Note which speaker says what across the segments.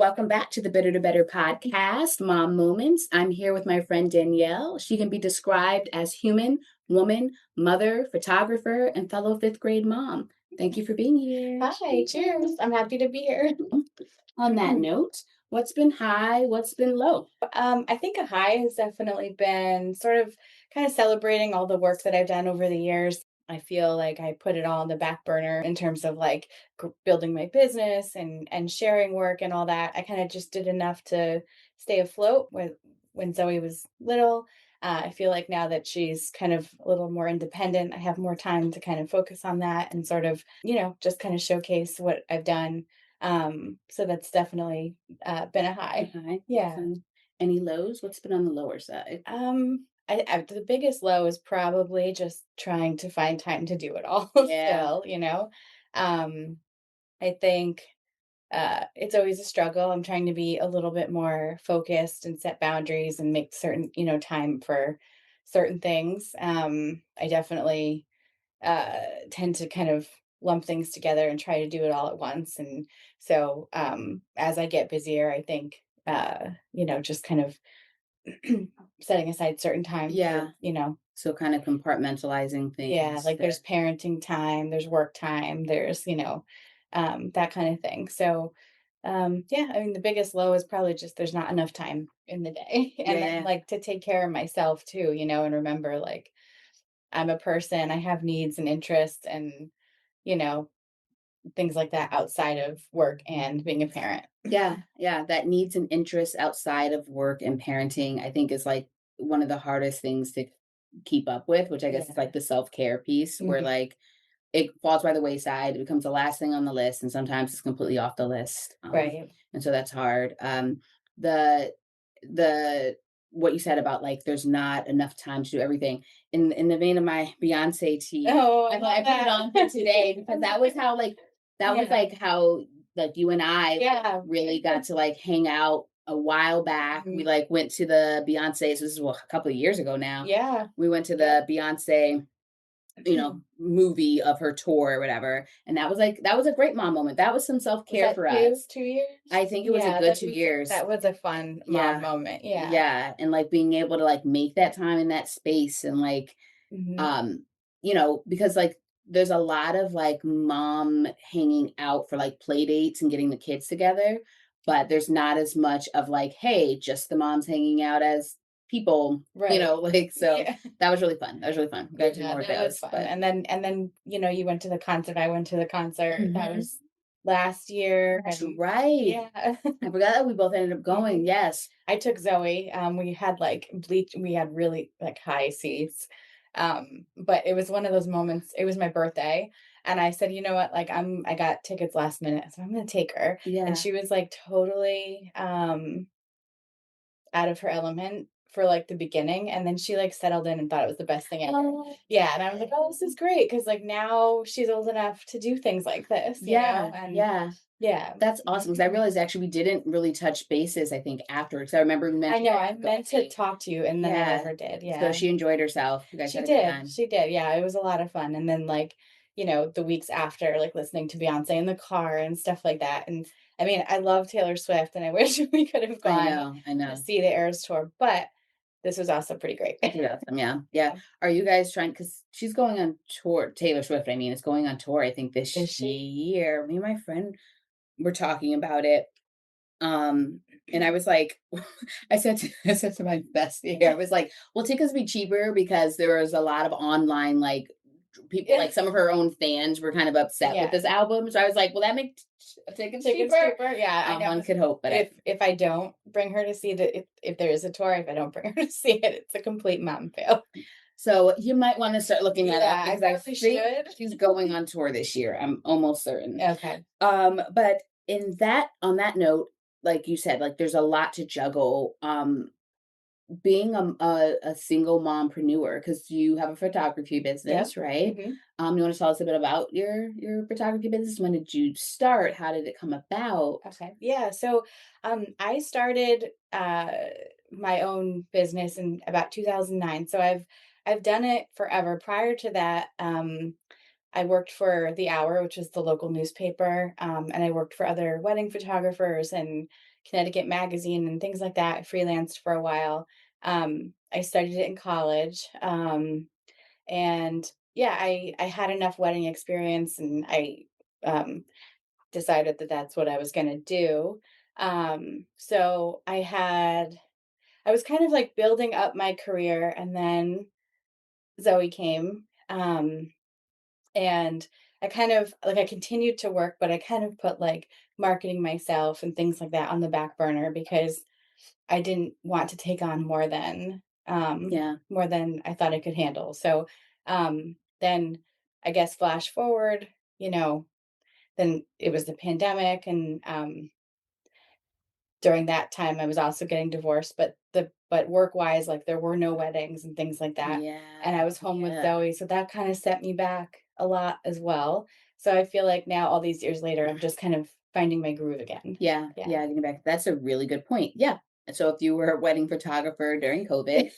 Speaker 1: Welcome back to the Better to Better podcast, Mom Moments. I'm here with my friend Danielle. She can be described as human, woman, mother, photographer, and fellow fifth grade mom. Thank you for being here.
Speaker 2: Hi, cheers. I'm happy to be here.
Speaker 1: On that note, what's been high? What's been low?
Speaker 2: I think a high has definitely been sort of kind of celebrating all the work that I've done over the years. I feel like I put it all on the back burner in terms of like building my business and sharing work and all that. I kind of just did enough to stay afloat with when Zoe was little. I feel like now that she's kind of a little more independent, I have more time to kind of focus on that and sort of, just kind of showcase what I've done. So that's definitely been a high.
Speaker 1: High.
Speaker 2: Yeah.
Speaker 1: Any lows? What's been on the lower side?
Speaker 2: The biggest low is probably just trying to find time to do it all
Speaker 1: Yeah.
Speaker 2: still. Um, I think it's always a struggle. I'm trying to be a little bit more focused and set boundaries and make certain, time for certain things. I definitely uh, tend to kind of lump things together and try to do it all at once. And so as I get busier, I think, just kind of setting aside certain time
Speaker 1: Yeah.
Speaker 2: for.
Speaker 1: So kind of compartmentalizing
Speaker 2: Yeah,
Speaker 1: things.
Speaker 2: like there's parenting time, there's work time, there's that kind of thing. So, yeah, I mean, the biggest low is probably just there's not enough time in the day. And then
Speaker 1: Yeah.
Speaker 2: like to take care of myself too, and remember like I'm a person, I have needs and interests and, you know, things like that outside of work and being a parent.
Speaker 1: Yeah, yeah, that needs and interests outside of work and parenting, I think is like one of the hardest things to keep up with, which I guess is
Speaker 2: Yeah.
Speaker 1: like the self-care piece where
Speaker 2: Mhm.
Speaker 1: like it falls by the wayside, it becomes the last thing on the list, and sometimes it's completely off the list.
Speaker 2: Right.
Speaker 1: And so that's hard. The the what you said about like there's not enough time to do everything. In the vein of my Beyonce tea,
Speaker 2: Oh, I
Speaker 1: I
Speaker 2: love
Speaker 1: put it
Speaker 2: that.
Speaker 1: on for today because that was
Speaker 2: Yeah.
Speaker 1: like how like you and I
Speaker 2: Yeah.
Speaker 1: really got to like hang out a while back. We
Speaker 2: Mhm.
Speaker 1: like went to the Beyonce. So this is a couple of years ago now.
Speaker 2: Yeah.
Speaker 1: We went to
Speaker 2: Yeah.
Speaker 1: the Beyonce, movie of her tour or whatever. And that was a great mom moment. That was some self
Speaker 2: Was
Speaker 1: care
Speaker 2: that
Speaker 1: for us.
Speaker 2: 2 years?
Speaker 1: I think it was a
Speaker 2: Yeah,
Speaker 1: good 2 years.
Speaker 2: that was a fun mom
Speaker 1: Yeah,
Speaker 2: moment, yeah.
Speaker 1: yeah, and like being able to like make that time in that space and like
Speaker 2: Mhm.
Speaker 1: um, because like there's a lot of like mom hanging out for like play dates and getting the kids together, but there's not as much of like, hey, just the moms hanging out as people,
Speaker 2: Right.
Speaker 1: like so
Speaker 2: Yeah.
Speaker 1: that was really fun. That was really fun. We got to do
Speaker 2: Yeah,
Speaker 1: more of
Speaker 2: that was
Speaker 1: those.
Speaker 2: fun,
Speaker 1: But
Speaker 2: and then, you went to the concert, I went to the concert, that
Speaker 1: Mhm.
Speaker 2: was last year,
Speaker 1: That's
Speaker 2: and
Speaker 1: right.
Speaker 2: yeah.
Speaker 1: I forgot that we both ended up going.
Speaker 2: Mhm.
Speaker 1: Yes.
Speaker 2: I took Zoe, we had really, like, high seats, but it was one of those moments it was my birthday, and I said, "You know what, like, I got tickets last minute, so I'm gonna take her," and
Speaker 1: Yeah.
Speaker 2: she was, like, totally, out of her element for, like, the beginning, and then she, like, settled in and thought it was the best thing ever.
Speaker 1: Oh,
Speaker 2: Yeah, and I was like, "Oh, this is great because like, now she's old enough to do things like this,
Speaker 1: yeah,
Speaker 2: and
Speaker 1: yeah.
Speaker 2: yeah.
Speaker 1: That's awesome. Because I realized actually we didn't really touch bases, I think, after, because I remember we
Speaker 2: I
Speaker 1: mentioned
Speaker 2: know,
Speaker 1: that
Speaker 2: I meant to
Speaker 1: going.
Speaker 2: talk to you, and then I
Speaker 1: Yeah.
Speaker 2: never did,
Speaker 1: So
Speaker 2: yeah.
Speaker 1: she enjoyed herself. You guys had a good time.
Speaker 2: She did, yeah, it was a lot of fun, and then, like, the weeks after, like, listening to Beyoncé in the car and stuff like that, and, I mean, I love Taylor Swift, and I wish we could have
Speaker 1: I
Speaker 2: gone
Speaker 1: know, I
Speaker 2: to
Speaker 1: know.
Speaker 2: see the Eras Tour, but this was also pretty great.
Speaker 1: Pretty awesome, yeah, yeah. Are you guys trying? Because she's going on tour, Taylor Swift, I mean, is going on tour, I think,
Speaker 2: Is
Speaker 1: this
Speaker 2: she?
Speaker 1: year. Me and my friend were talking about it. Um, and I was like, I said to my bestie, I was like, well, tickets be cheaper because there was a lot of online like people,
Speaker 2: Yeah.
Speaker 1: like some of her own fans were kind of upset with
Speaker 2: Yeah.
Speaker 1: this album. So I was like, well, that makes tickets
Speaker 2: Tickets
Speaker 1: cheaper.
Speaker 2: cheaper? Yeah, I know.
Speaker 1: One could hope, but
Speaker 2: If I don't bring her to see if there is a tour, if I don't bring her to see it, it's a complete mom fail.
Speaker 1: so you might want to start looking that up
Speaker 2: Yeah, I
Speaker 1: because I
Speaker 2: probably
Speaker 1: think
Speaker 2: should.
Speaker 1: she's going on tour this year. I'm almost certain.
Speaker 2: Okay.
Speaker 1: But on that note, like you said, like there's a lot to juggle. Being a single mompreneur, because you have a photography
Speaker 2: Yep.
Speaker 1: business, right?
Speaker 2: Mhm.
Speaker 1: You want to tell us a bit about your photography business? When did you start? How did it come about?
Speaker 2: Okay. Yeah, so, I started, my own business in about 2009, so I've done it forever. Prior to that, I worked for The Hour, which is the local newspaper, and I worked for other wedding photographers and Connecticut Magazine and things like that. I freelanced for a while. I studied it in college, and yeah, I had enough wedding experience, and I um, decided that that's what I was going to do. So I was kind of like building up my career, and then Zoe came. And I kind of like I continued to work, but I kind of put like marketing myself and things like that on the back burner because I didn't want to take on
Speaker 1: Yeah.
Speaker 2: more than I thought I could handle. So then I guess flash forward, you know, then it was the pandemic, and during that time I was also getting divorced, but work-wise, like there were no weddings and things like that. And I
Speaker 1: Yeah.
Speaker 2: was home with
Speaker 1: Yeah.
Speaker 2: Zoe, so that kind of set me back a lot as well. So I feel like now all these years later, I'm just kind of finding my groove again.
Speaker 1: Yeah.
Speaker 2: Yeah.
Speaker 1: Yeah. Getting back. That's a really good point. Yeah. And so if you were a wedding photographer during COVID,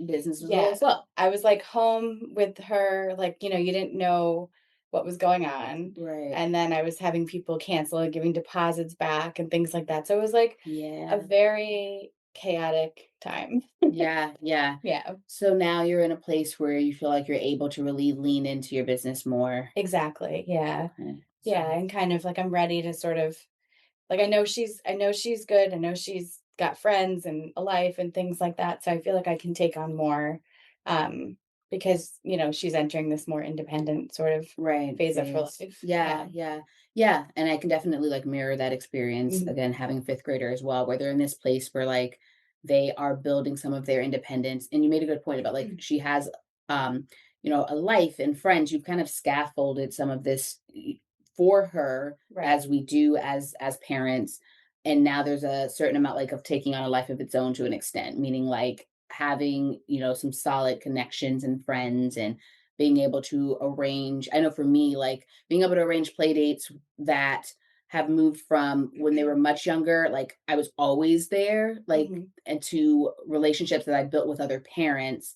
Speaker 1: business was a little
Speaker 2: Yeah.
Speaker 1: slow.
Speaker 2: I was like home with her, like, you didn't know what was going on.
Speaker 1: Right.
Speaker 2: And then I was having people cancel and giving deposits back and things like that. So it was like a
Speaker 1: Yeah.
Speaker 2: very chaotic time.
Speaker 1: Yeah. Yeah.
Speaker 2: Yeah.
Speaker 1: So now you're in a place where you feel like you're able to really lean into your business more.
Speaker 2: Exactly. Yeah.
Speaker 1: Okay.
Speaker 2: Yeah.
Speaker 1: So,
Speaker 2: And kind of like I'm ready to sort of like I know she's good. I know she's got friends and a life and things like that. So I feel like I can take on more um because, she's entering this more independent sort of
Speaker 1: right,
Speaker 2: phase of her
Speaker 1: phase.
Speaker 2: life.
Speaker 1: Yeah,
Speaker 2: Yeah.
Speaker 1: yeah, yeah, and I can definitely, like, mirror that experience,
Speaker 2: Mhm.
Speaker 1: again, having a 5th grader as well, where they're in this place where, like, they are building some of their independence, and you made a good point about, like,
Speaker 2: Mhm.
Speaker 1: she has, a life and friends. You've kind of scaffolded some of this for her
Speaker 2: Right.
Speaker 1: as we do as parents, and now there's a certain amount, like, of taking on a life of its own to an extent, meaning, like, having, some solid connections and friends and being able to arrange. I know for me, like being able to arrange play dates that have moved from when they were much younger, like I was always there, like,
Speaker 2: Mhm.
Speaker 1: and to relationships that I built with other parents,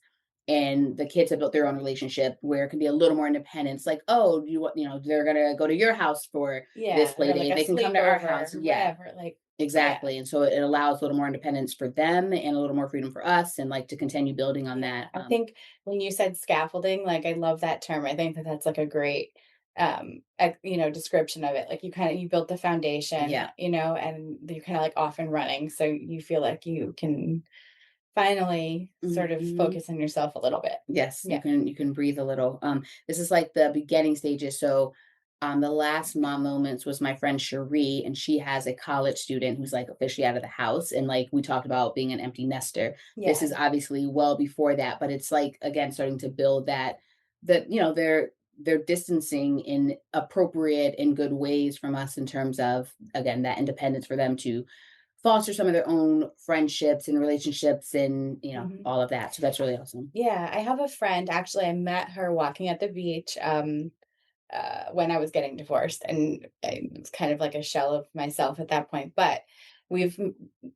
Speaker 1: and the kids have built their own relationship where it can be a little more independence. Like, oh, do you want, they're gonna go to your house for this
Speaker 2: Yeah,
Speaker 1: play
Speaker 2: or like
Speaker 1: date.
Speaker 2: a
Speaker 1: They can come to our house.
Speaker 2: sleepover or
Speaker 1: Yeah,
Speaker 2: whatever. Like, yeah.
Speaker 1: exactly. And so it allows a little more independence for them and a little more freedom for us, and like to continue building on
Speaker 2: Yeah,
Speaker 1: that.
Speaker 2: I think when you said scaffolding, like, I love that term. I think that that's like a great, description of it. Like you built the foundation,
Speaker 1: Yeah.
Speaker 2: and you're kind of like off and running. So you feel like you can finally sort of
Speaker 1: Mhm.
Speaker 2: focus on yourself a little bit.
Speaker 1: Yes, you
Speaker 2: Yeah.
Speaker 1: can breathe a little. This is like the beginning stages. So, the last mom moments was my friend Cherie, and she has a college student who's like officially out of the house. And like we talked about being an empty nester. This
Speaker 2: Yeah.
Speaker 1: is obviously well before that, but it's like again starting to build that they're distancing in appropriate and good ways from us in terms of again that independence for them to foster some of their own friendships and relationships and
Speaker 2: Mhm.
Speaker 1: all of that. So that's really awesome.
Speaker 2: Yeah. I have a friend, actually, I met her walking at the beach. When I was getting divorced, and I was kind of like a shell of myself at that point. But we've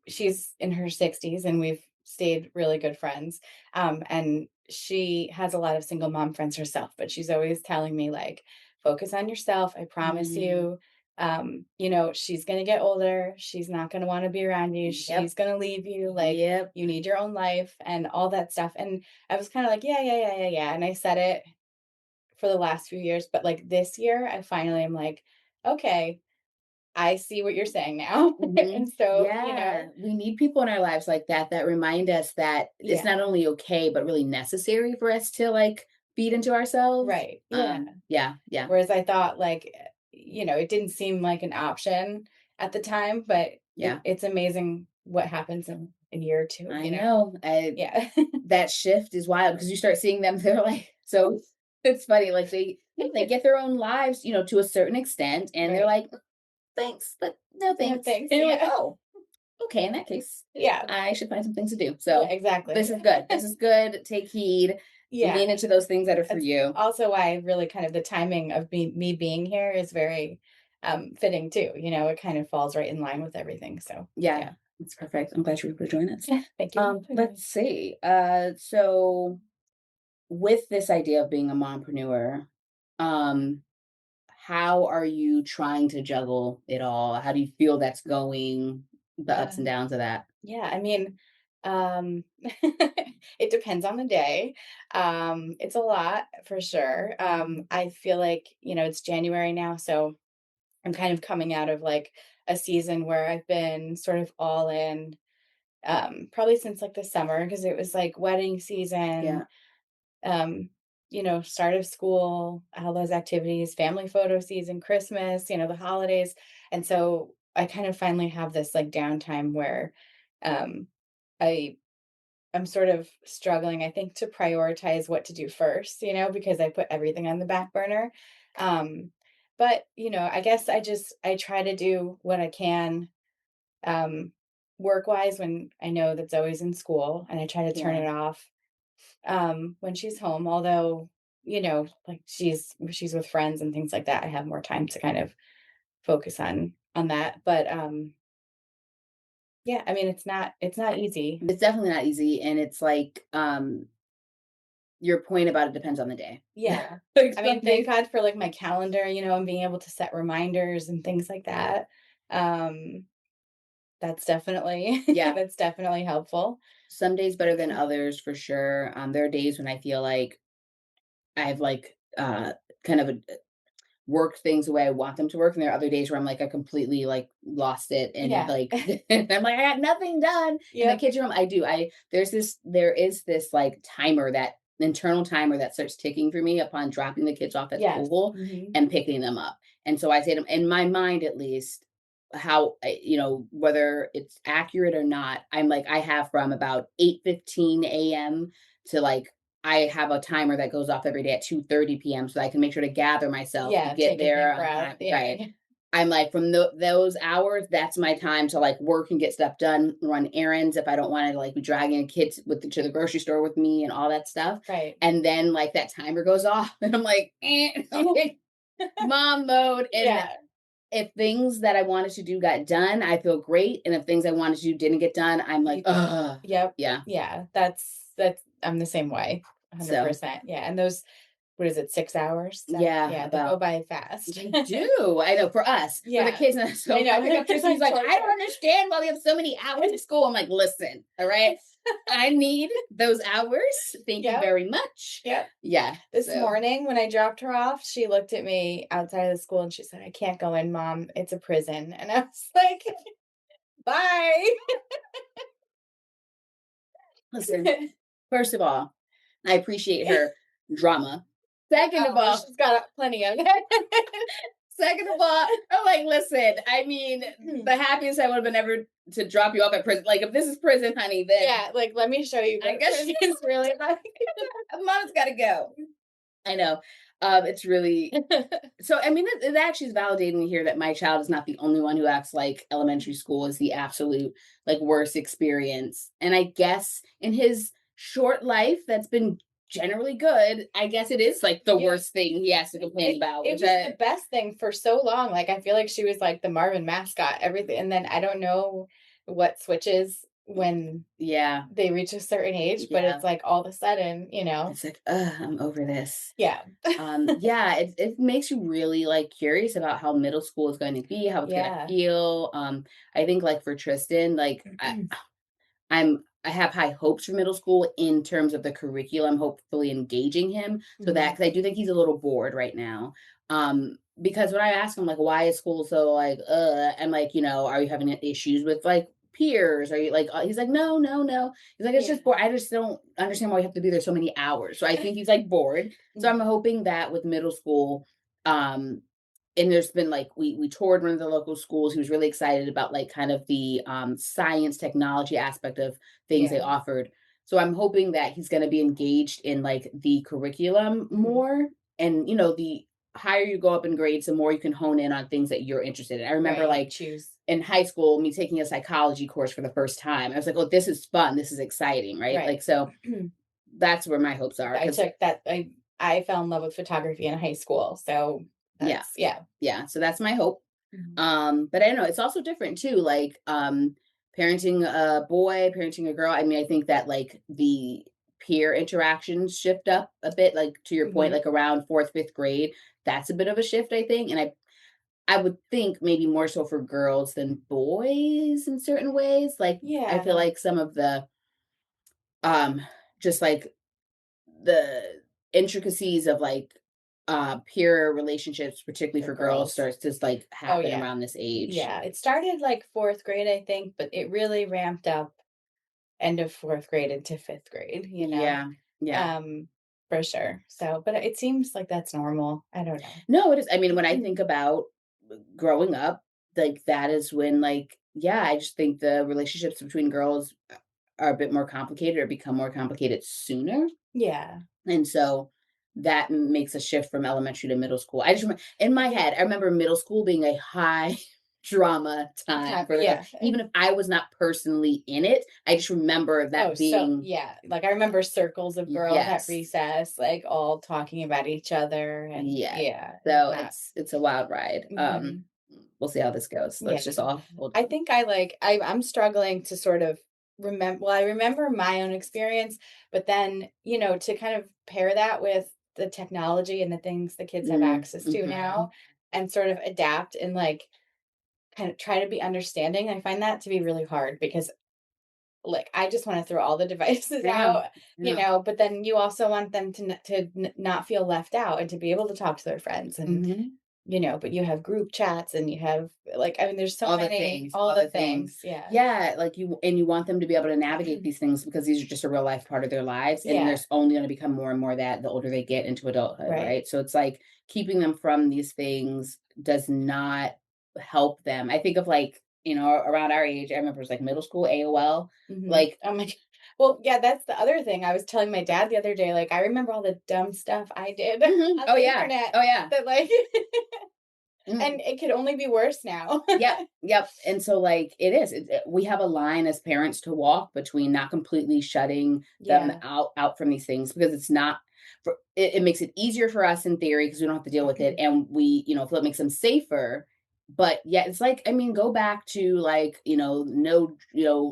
Speaker 2: she's in her 60s, and we've stayed really good friends. And she has a lot of single mom friends herself, but she's always telling me like, focus on yourself. I promise
Speaker 1: Mm,
Speaker 2: you. She's gonna get older. She's not gonna want to be around you.
Speaker 1: yep,
Speaker 2: She's gonna leave you. Like,
Speaker 1: yep.
Speaker 2: you need your own life and all that stuff. And I was kind of like, yeah, yeah, yeah, yeah, yeah. And I said it for the last few years, but like this year, I finally am like, okay, I see what you're saying now.
Speaker 1: Mhm.
Speaker 2: And so,
Speaker 1: Yeah, we need people in our lives like that that remind us that it's
Speaker 2: yeah,
Speaker 1: not only okay, but really necessary for us to like feed into ourselves.
Speaker 2: right. Yeah.
Speaker 1: Yeah, yeah,
Speaker 2: Whereas I thought like, it didn't seem like an option at the time, but
Speaker 1: yeah.
Speaker 2: it's amazing what happens in a year or two,
Speaker 1: I know.
Speaker 2: Yeah.
Speaker 1: That shift is wild because you start seeing them. They're like, so it's funny. Like they get their own lives, to a certain extent, and they're
Speaker 2: Right.
Speaker 1: like, thanks, but no
Speaker 2: No,
Speaker 1: thanks.
Speaker 2: thanks.
Speaker 1: And you're like,
Speaker 2: Yeah.
Speaker 1: oh, okay, in that case,
Speaker 2: Yeah.
Speaker 1: I should find some things to do.
Speaker 2: Yeah,
Speaker 1: So this
Speaker 2: exactly.
Speaker 1: is good. This is good. Take heed.
Speaker 2: Yeah.
Speaker 1: Lean into those things that are for
Speaker 2: That's
Speaker 1: you.
Speaker 2: also why really kind of the timing of me being here is very, fitting too. It kind of falls right in line with everything. So,
Speaker 1: Yeah,
Speaker 2: yeah.
Speaker 1: it's perfect. I'm glad you were able to join us.
Speaker 2: Thank you.
Speaker 1: Let's see. So with this idea of being a mompreneur, Um, how are you trying to juggle it all? How do you feel that's going? The ups
Speaker 2: Yeah.
Speaker 1: and downs of that?
Speaker 2: Yeah, I mean, it depends on the day. It's a lot for sure. I feel like, it's January now, so I'm kind of coming out of like a season where I've been sort of all in, probably since like the summer, because it was like wedding season,
Speaker 1: Yeah.
Speaker 2: um, start of school, all those activities, family photo season, Christmas, the holidays. And so I kind of finally have this like downtime where um I I'm sort of struggling, I think, to prioritize what to do first, because I put everything on the back burner. Um, but I guess I try to do what I can um work wise when I know that's always in school, and I try to turn
Speaker 1: Yeah.
Speaker 2: it off when she's home, although like she's with friends and things like that, I have more time to kind of focus on that. But yeah, I mean, it's not easy.
Speaker 1: It's definitely not easy. And it's like, your point about it depends on the day.
Speaker 2: Yeah.
Speaker 1: Like
Speaker 2: I
Speaker 1: some
Speaker 2: mean, thank
Speaker 1: days,
Speaker 2: God for like my calendar, and being able to set reminders and things like that. Um that's definitely
Speaker 1: yeah,
Speaker 2: that's definitely helpful.
Speaker 1: some days better than others for sure. There are days when I feel like I've like kind of worked things the way I want them to work, and there are other days where I'm like I completely like lost it and
Speaker 2: Yeah.
Speaker 1: like and I'm like I got nothing done in the
Speaker 2: Yep.
Speaker 1: kitchen room. I do. There is this like timer, that internal timer that starts ticking for me upon dropping the kids off at
Speaker 2: Yes.
Speaker 1: school
Speaker 2: Mhm.
Speaker 1: and picking them up. And so I say to them, in my mind at least, whether it's accurate or not, I'm like I have from about 8:15 a.m. to like I have a timer that goes off every day at 2:30 p.m. so I can make sure to gather myself to
Speaker 2: Yeah,
Speaker 1: get
Speaker 2: take a
Speaker 1: there
Speaker 2: deep
Speaker 1: on
Speaker 2: breath.
Speaker 1: time.
Speaker 2: Yeah.
Speaker 1: Right. I'm like from those hours, that's my time to like work and get stuff done, run errands if I don't want to like be dragging kids to the grocery store with me and all that stuff.
Speaker 2: Right.
Speaker 1: And then like that timer goes off and I'm like, okay, mom mode. And
Speaker 2: Yeah.
Speaker 1: if things that I wanted to do got done, I feel great. And if things I wanted to do didn't get done, I'm like,
Speaker 2: You
Speaker 1: ugh.
Speaker 2: Yep.
Speaker 1: Yeah.
Speaker 2: Yeah. That's I'm the same way.
Speaker 1: So
Speaker 2: 100%. Yeah. And those, what is it, 6 hours?
Speaker 1: yeah,
Speaker 2: Yeah, they go
Speaker 1: about
Speaker 2: by fast.
Speaker 1: they do. I know for us, for the
Speaker 2: Yeah.
Speaker 1: kids. And
Speaker 2: I
Speaker 1: so I
Speaker 2: know.
Speaker 1: pick up Tristan.
Speaker 2: It's
Speaker 1: He's
Speaker 2: like
Speaker 1: like, I don't
Speaker 2: torture.
Speaker 1: understand why we have so many hours at school. I'm like, listen, all right, I need those hours. Thank you
Speaker 2: Yep.
Speaker 1: very much.
Speaker 2: Yep.
Speaker 1: Yeah.
Speaker 2: This
Speaker 1: So
Speaker 2: morning when I dropped her off, she looked at me outside of the school and she said, "I can't go in, mom. It's a prison." And I was like, "Bye."
Speaker 1: listen, first of all, I appreciate her drama. Second of
Speaker 2: Oh,
Speaker 1: all,
Speaker 2: she's got plenty of it.
Speaker 1: second of all, I'm like, listen, I mean, the happiest I would have been ever to drop you off at prison. Like, if this is prison, honey, then
Speaker 2: Yeah, like, let me show you
Speaker 1: I
Speaker 2: what
Speaker 1: guess
Speaker 2: prison
Speaker 1: she's
Speaker 2: is really like.
Speaker 1: mom's got to go. I know. It's really so. I mean, it actually is validating to hear that my child is not the only one who acts like elementary school is the absolute like worst experience. And I guess in his short life, that's been generally good. I guess it is like the
Speaker 2: Yeah.
Speaker 1: worst thing he has to complain about,
Speaker 2: It
Speaker 1: which
Speaker 2: was the best thing for so long. Like, I feel like she was like the Marvin mascot, everything. And then I don't know what switches when
Speaker 1: yeah,
Speaker 2: they reach a certain age, but
Speaker 1: yeah.
Speaker 2: it's like all of a sudden,
Speaker 1: It's like, I'm over this.
Speaker 2: yeah.
Speaker 1: Yeah, it makes you really like curious about how middle school is going to be, how it's going to
Speaker 2: Yeah.
Speaker 1: feel. I think like for Tristan, like I have high hopes for middle school in terms of the curriculum, hopefully engaging him so that
Speaker 2: Mhm.
Speaker 1: because I do think he's a little bored right now. Because when I ask him like why is school so like I'm like, are you having issues with like peers? Are you like he's like, no, no, no. He's like, it's
Speaker 2: Yeah.
Speaker 1: just bored. I just don't understand why you have to be there so many hours. So I think he's like bored. So I'm
Speaker 2: Mhm.
Speaker 1: hoping that with middle school, um, and there's been like we toured one of the local schools. He was really excited about like kind of the science technology aspect of things they
Speaker 2: Yeah.
Speaker 1: offered. So I'm hoping that he's going to be engaged in like the curriculum
Speaker 2: Mhm.
Speaker 1: more. And the higher you go up in grades, the more you can hone in on things that you're interested in. I remember
Speaker 2: Right, you
Speaker 1: like
Speaker 2: choose.
Speaker 1: in high school, me taking a psychology course for the first time. I was like, oh, this is fun. This is exciting. Right. Like,
Speaker 2: Right.
Speaker 1: so that's where my hopes are.
Speaker 2: I
Speaker 1: Cause
Speaker 2: took that I fell in love with photography in high school, so
Speaker 1: yeah,
Speaker 2: that's yeah.
Speaker 1: yeah. So that's my hope.
Speaker 2: Mhm.
Speaker 1: But I don't know, it's also different too, like, parenting a boy, parenting a girl. I mean, I think that like the peer interactions shift up a bit, like to your point,
Speaker 2: Mhm.
Speaker 1: like around fourth, fifth grade. That's a bit of a shift, I think. And I would think maybe more so for girls than boys in certain ways. Like I feel
Speaker 2: Yeah.
Speaker 1: like some of the um just like the intricacies of like peer relationships, particularly
Speaker 2: For
Speaker 1: for girls,
Speaker 2: girls.
Speaker 1: starts to like
Speaker 2: Oh,
Speaker 1: happen
Speaker 2: yeah.
Speaker 1: around this age.
Speaker 2: Yeah, it started, like, 4th grade, I think, but it really ramped up end of 4th grade into 5th grade, you know?
Speaker 1: Yeah. Yeah.
Speaker 2: Um, for sure. So, but it seems like that's normal. I don't know.
Speaker 1: No, it is. I mean, when I think about growing up, like that is when like yeah, I just think the relationships between girls are a bit more complicated or become more complicated sooner.
Speaker 2: Yeah.
Speaker 1: And so that makes a shift from elementary to middle school. I just remember in my head, I remember middle school being a high drama time for the girls.
Speaker 2: Yeah.
Speaker 1: Even if I was not personally in it, I just remember
Speaker 2: Oh,
Speaker 1: that
Speaker 2: so
Speaker 1: being
Speaker 2: yeah, like, I remember circles of girls at
Speaker 1: yes.
Speaker 2: recess, like, all talking about each other and
Speaker 1: Yes.
Speaker 2: yeah,
Speaker 1: So
Speaker 2: not
Speaker 1: it's a wild ride.
Speaker 2: mhm.
Speaker 1: We'll see how this goes.
Speaker 2: Yeah.
Speaker 1: Let's just all hold
Speaker 2: I
Speaker 1: on.
Speaker 2: think I like I'm struggling to sort of remember well, I remember my own experience, but then, to kind of pair that with the technology and the things the kids have access to now
Speaker 1: Mhm.
Speaker 2: and sort of adapt and like kind of try to be understanding. I find that to be really hard because like I just want to throw all the devices
Speaker 1: Yeah.
Speaker 2: out,
Speaker 1: Yeah.
Speaker 2: but then you also want them not feel left out and to be able to talk to their friends and
Speaker 1: Mhm.
Speaker 2: but you have group chats and you have like I mean there's so
Speaker 1: All the
Speaker 2: many
Speaker 1: things,
Speaker 2: all
Speaker 1: all
Speaker 2: the
Speaker 1: the things.
Speaker 2: things. Yeah.
Speaker 1: Yeah, like you want them to be able to navigate these things because these are just a real life part of their lives, and
Speaker 2: Yeah,
Speaker 1: there's only gonna become more and more that the older they get into adulthood,
Speaker 2: right.
Speaker 1: right? So it's like keeping them from these things does not help them. I think of like, around our age, I remember it was like middle school AOL, like
Speaker 2: Oh my well, yeah, that's the other thing. I was telling my dad the other day, like, I remember all the dumb stuff I did
Speaker 1: mhm.
Speaker 2: on
Speaker 1: Oh
Speaker 2: the
Speaker 1: yeah.
Speaker 2: internet
Speaker 1: Oh yeah.
Speaker 2: that, like
Speaker 1: Mhm.
Speaker 2: and it could only be worse now.
Speaker 1: Yep, yep, and so, like, it is, we have a line as parents to walk between not completely shutting them
Speaker 2: Yeah.
Speaker 1: out from these things because it's not for it makes it easier for us in theory because we don't have to deal with it, and we, feel it makes them safer, but, yeah, it's like, I mean, go back to, like, no